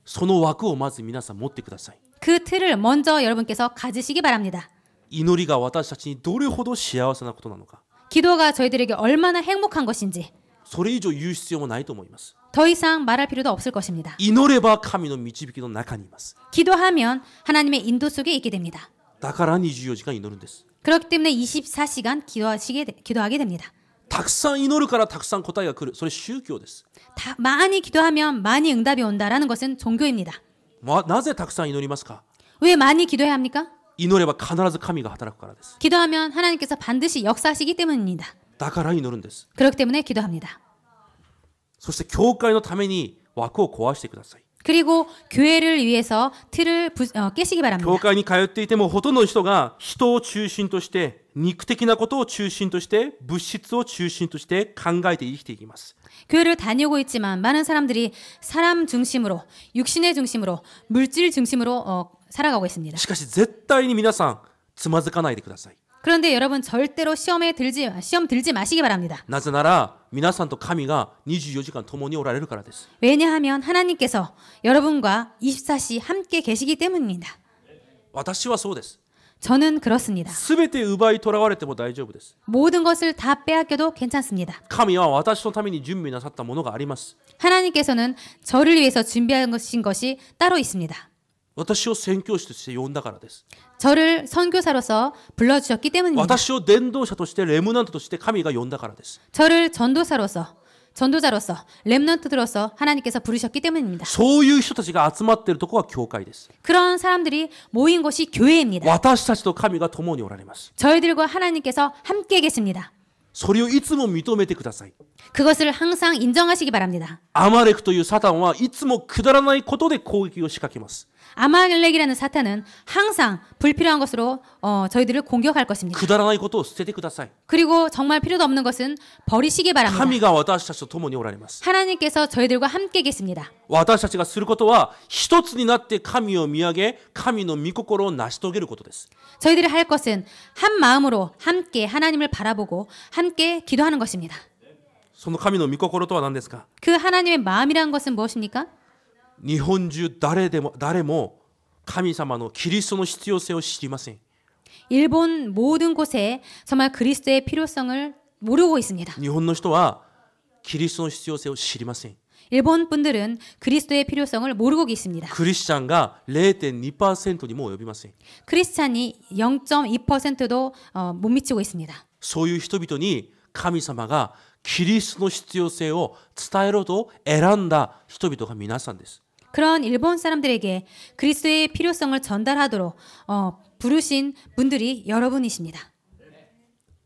A: その枠をまず皆さん持ってください。
B: 그 틀을 먼저 여러분께서 가지시기 바랍니다.
A: 祈りが私たちにどれほど幸せなことなのか、
B: 기도가 저희들에게 얼마나 행복한 것인지
A: それ以上言う必要もないと思います。
B: 더 이상 말할 필요도 없을 것입니다.
A: 祈れば神の導きの中にいます。
B: 기도하면 하나님의 인도 속에 있게 됩니다.
A: だから24時間祈るんです。
B: 그렇기 때문에 24시간 기도하게 됩니다.
A: たくさん祈るからたくさん答えが来る。それ宗教です。
B: 많이 기도하면 많이 응답이 온다라는 것은 종교입니다.
A: なぜたくさん祈りますか？
B: 왜 많이 기도해야 합니까?
A: 祈れば必ず神が働くからです。
B: 기도하면 하나님께서 반드시 역사하시기 때문입니다.
A: だから祈るんです。
B: 그렇기 때문에 기도합니다.
A: そして教会のために枠を壊してください。
B: 그리고 교회를 위해서 틀을 깨시기 바랍니다.
A: 教会に通っていてもほとんどの人が人を中心として肉的なことを中心として物質を中心として考えて生きていきます。
B: 교회를 다니고 있지만 많은 사람들이 사람 중심으로, 육신의 중심으로, 물질 중심으로 살아가고 있습니다.
A: しかし絶対に皆さんつまずかないでください。
B: 그런데 여러분 절대로 시험 들지 마시기 바랍니다.
A: なぜなら皆さんと神が24時間共におられるからです。
B: 왜냐하면 하나님께서 여러분과 24시 함께 계시기 때문입니다.
A: 私はそうです。
B: 저는 그렇습니다.
A: すべて奪い取らわれても大丈夫です。
B: 모든 것을 다 빼앗겨도 괜찮습니다.
A: 神は私のために準備なさったものがあります。
B: 하나님께서는 저를 위해서 준비한 것이 따로 있습니다.
A: 私を宣教師として呼んだからです。
B: 저를 선교사로서 불러주셨기 때문입니다.
A: 私を伝道者としてレムナントとして神が呼んだからです。
B: 저를 전도자로서 렘넌트로서 하나님께서 부르셨기 때문입니다.
A: そういう人たちが集まっているところは教会です。
B: 그런 사람들이 모인 곳이 교회입니다.
A: 私たちと神が共におられます。
B: 저희들과 하나님께서 함께 계십니다.
A: それをいつも認めてください。
B: 그것을 항상 인정하시기 바랍니다.
A: アマレクというサタンはいつもくだらないことで攻撃を仕掛けます。
B: 아말렉이라는 사탄은 항상 불필요한 것으로 저희들을 공격할 것입니다.
A: くだらないことを捨ててください。
B: 그리고 정말 필요도 없는 것은 버리시기 바랍니다.
A: 神が私たちと共におられます。
B: 하나님께서 저희들과 함께 계십니다.
A: 私たちがすることは一つになって神を見上げ、神の御心を成し遂げることです。
B: 저희들이 할 것은 한 마음으로 함께 하나님을 바라보고 함께 기도하는 것입니다.
A: その神の御心とは何ですか？
B: 그 하나님의 마음이라는 것은 무엇입니까?
A: 日本中誰も神様のキリストの必要性を知りません。
B: 일본 모든 곳에 정말 그리스도의 필요성을 모르고 있습니다.
A: 日本の人はキリストの必要性を知りません。
B: 일본 분들은 그리스도의 필요성을 모르고 있습니다.
A: クリスチャンが 0.2% にも及びません。
B: 크리스찬이 0.2%도 못 미치고 있습니다.
A: そういう人々に神様がキリストの必要性を伝えろと選んだ人々が皆さんです。
B: 그런 일본 사람들에게 그리스도의 필요성을 전달하도록 부르신 분들이 여러분이십니다.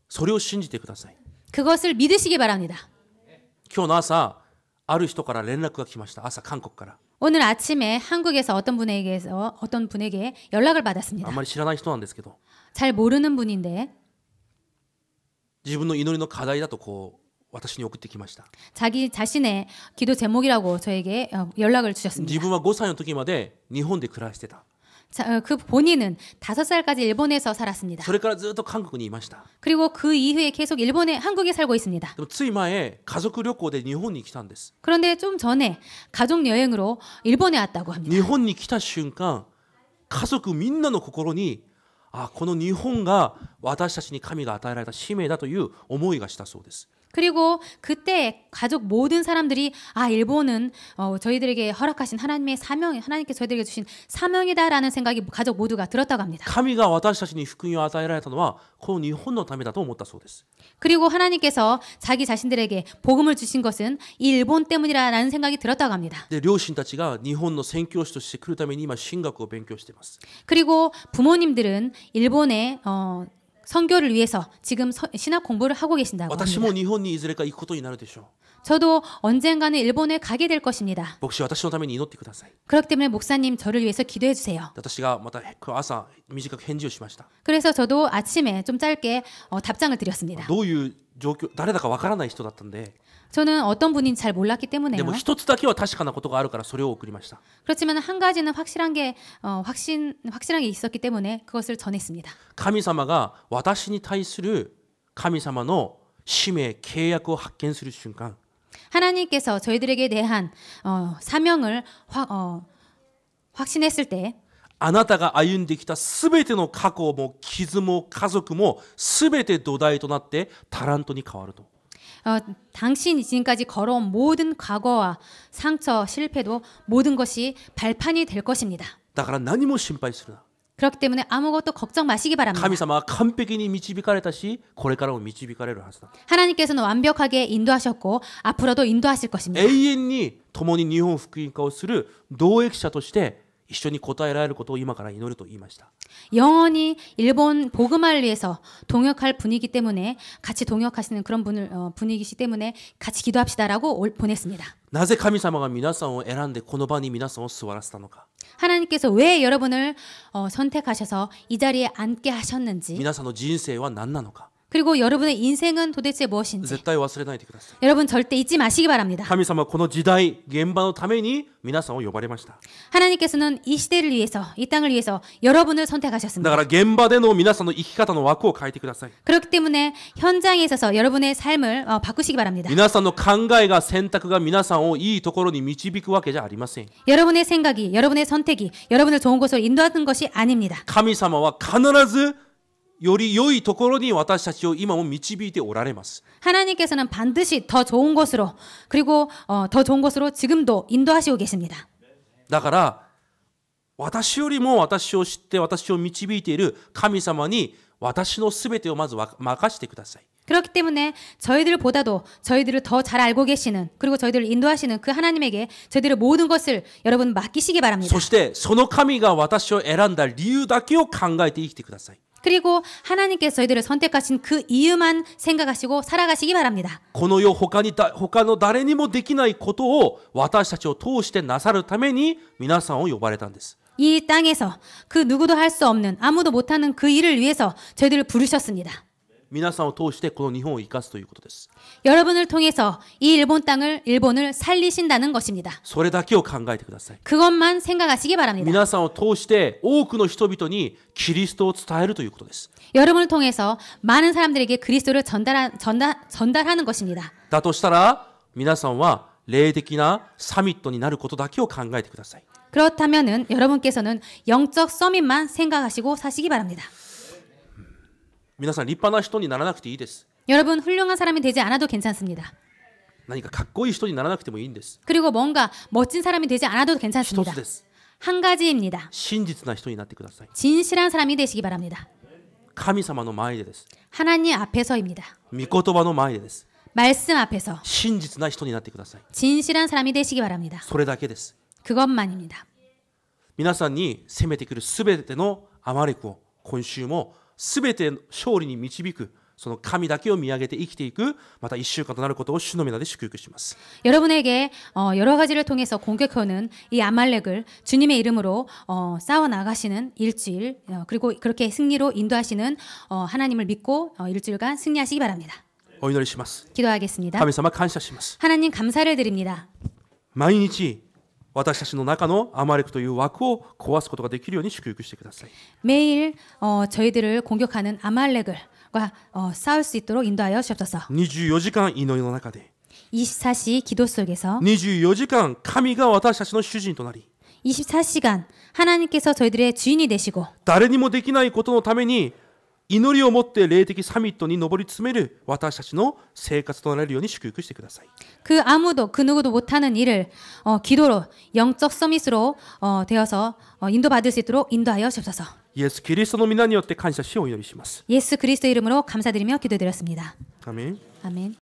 A: それを信じてください。
B: 그것을 믿으시기 바랍니다.
A: 今日の朝、ある人から連絡が来ました。朝韓国から。
B: 오늘 아침에 한국에서 어떤 분에게 연락을
A: あ
B: 받았습니다.
A: んまり知らない人なんですけど、
B: 잘 모르는 분인데
A: 自分の祈りの課題だと私に送ってきました。
B: 자기 자신의 기도 제목이라고 저에게 연락을
A: 自
B: 주셨습니다.
A: 分は5歳の時まで日本で暮らしてた。
B: 그 본인은 5살까지 일본에서 살았습니다.
A: それからずっと韓国にいました。
B: 그리고 그 이후에 계속 한국에 살고 있습니다.
A: でもつい前、家族旅行で日本に来たんです。
B: 그런데 좀 전에 가족 여행으로 일본에 왔다고 합니다.
A: 日本に来た瞬間、家族みんなの心に、この日本が私たちに神が与えられた使命だという思いがしたそうです。
B: 그리고 그때 가족 모든 사람들이 일본은 저희들에게 허락하신 하나님의 사명, 하나님께 저희들에게 주신 사명이다라는 생각이 가족 모두가 들었다고 합니다.
A: 神が私たちに福音を与えられたのはこの日本のためだと思ったそうです。
B: 그리고 하나님께서 자기 자신들에게 복음을 주신 것은 이 일본 때문이라는 생각이 들었다고 합니다.
A: で、両親たちが日本の宣教師として来るために今神学を勉強しています。
B: 그리고 부모님들은 일본에 선교를 위해서 지금 신학 공부를 하고 계신다고
A: 私も
B: 합니다.
A: 日本にいずれか行くことになるでしょう。
B: 저도 언젠가는 일본에 가게 될 것입니다.
A: 牧師、私のために祈ってください。
B: 그렇기 때문에 목사님 저를 위해서 기도해 주세요.
A: 私がまた朝短く返事をしました。
B: 그래서 저도 아침에 좀 짧게 답장을 드렸습니다.
A: どういう状況、誰だかわからない人だったんで、
B: 저는 어떤 분인지 잘 몰랐기
A: で
B: 때문에요.
A: も一つだけは確かなことがあるからそれを送りました。
B: 그렇지만 한 가지는 확실한 게 확실하게 있었기 때문에 그것을 전했습니다.
A: 神様が私に対する神様の使命、契約を発見する瞬間、
B: 하나님께서 저희들에게 대한 사명을 확신했을 때
A: あなたが歩んできたすべての過去も傷も家族もすべて土台となってタラントに変わると。
B: 당신이 지금까지 걸어온 모든 과거와 상처, 실패도 모든 것이 발판이 될 것입니다.
A: だから何も心配するな。
B: 그렇기 때문에 아무것도 걱정 마시기 바랍니다.
A: 神様は完璧に導かれたし、これからも導かれるはずだ。
B: 하나님께서는 완벽하게 인도하셨고 앞으로도 인도하실 것입니다.
A: 永遠に共に日本福音化をする同益者として一緒に応えられることを今から祈ると言いました。
B: 영원히 일본 복음화를 위해서 동역할 분이기 때문에 같이 동역하시는 그런 분이기 때문에 같이 기도합시다라고 보냈습니다.
A: なぜ神様が皆さんを選んでこの場に皆さんを座らせたのか。
B: 하나님께서 왜 여러분을 선택하셔서 이 자리에 앉게 하셨는지
A: 皆さんの人生は何なのか。
B: 그리고 여러분의 인생은 도대체 무엇인지
A: 絶対忘れないでください。
B: 여러분 절대 잊지 마시기 바랍니다.
A: 神様はこの時代、現場のために皆さんを呼ばれました。
B: 하나님께서는 이 시대를 위해서, 이 땅을 위해서 여러분을
A: だ
B: 선택하셨습니다.
A: から現場での皆さんの生き方の枠を変えてください。
B: 그렇기 때문에 현장에 있어서 여러분의 삶을 바꾸시기 바랍니다.
A: 皆さんの考えが選択が皆さんをいいところに導くわけじゃありません。
B: 여러분의 생각이, 여러분의 선택이 여러분을 좋은 곳으로 인도하는 것이 아닙니다.
A: 神様は必ずより良いところに私たちを今も導いておられます。
B: 하나님께서는 반드시 더 좋은 곳으로 그리고 더 좋은 곳으로 지금도 인도하시고 계십니다.
A: だから私よりも私を知って私を導いている神様に私のすべてをまず任してください。
B: 그렇기 때문에 저희들보다도 저희들을 더 잘 알고 계시는 그리고 저희들을 인도하시는 그 하나님에게 저희들의 모든 것을 여러분 맡기시기 바랍니다.
A: そしてその神が私を選んだ理由だけを考えて生きてください。
B: 그리고 하나님께서 저희들을 선택하신 그 이유만 생각하시고 살아가시기 바랍니다.
A: この世他の誰にもできないことを私たちを通してなさるために皆さんを呼ばれたんです。
B: 이 땅에서 그 누구도 할 수 없는 아무도 못하는 그 일을 위해서 저희들을 부르셨습니다.
A: 皆さんを通してこの日本を生かすということです。
B: 여러분을 통해서 이 일본을 살리신다는 것입니다.
A: それだけを考えてください。
B: 그것만 생각하시기 바랍니다.
A: 皆さんを通して多くの人々にキリストを伝えるということです。
B: 여러분을 통해서 많은 사람들에게 그리스도를 전달하는 것입니다.
A: だとしたら皆さんは霊的なサミットになることだけを考えてください。
B: 그렇다면은 여러분께서는 영적 서밋만 생각하시고 사시기 바랍니다.
A: 皆さん立派な人にならなくていいです。
B: 여러분 훌륭한 사람이 되지 않아도 괜찮습니다.
A: 何かかっこいい人にならなくてもいいんです。
B: 그리고 뭔가 멋진 사람이 되지 않아도
A: 一
B: 괜찮습니다.
A: つです。
B: 한 가지입니다.
A: 真実な人になってください。
B: 진실한 사람이 되시기 바랍니다.
A: 神様の前でです。
B: 하나님 앞에서입니다.
A: 御言葉の前でです。
B: 말씀 앞에서
A: 真実な人になってください。
B: 진실한 사람이 되시기 바랍니다.
A: それだけです。
B: 그것만입니다.
A: 皆さんに攻めてくるすべてのアマレクを今週もすべて勝利に導くその神だけを見上げて生きていくまた1週間となることを主の皆で祝福します。
B: 여러분에게 여러 가지를 통해서 공격해오는 이 아말렉을 주님의 이름으로 싸워 나가시는 일주일 그리고 그렇게 승리로 인도하시는 하나님을 믿고 일주일간 승리하시기 바랍니다.
A: お祈りします。
B: 기도하겠습니다.
A: 神様感謝します。
B: 하나님 감사를 드립니다.
A: 毎日私たちの中のアマレクという枠を壊すことができるように祝福してください。
B: 매일 저희들을 공격하는 아말렉과 싸울 수 있도록 인도하여 주옵소서.
A: 24時間祈りの中で
B: 24시 기도 속에서
A: 24時間神が私たちの主人となり
B: 24시간 하나님께서 저희들의 주인이 되시고
A: 誰にもできないことのために祈りを持って霊的サミットに上り詰める私たちの生活となれるように祝福してください。
B: 그 아무도 그 누구도 못하는 일을 기도로 영적 서밋으로 되어서 인도받을 수 있도록 인도하여 주옵소서.
A: イエス・キリストの皆によって感謝しお祈りします。
B: 예수 그리스도 이름으로 감사드리며 기도드렸습니다.
A: 아멘.
B: 아멘.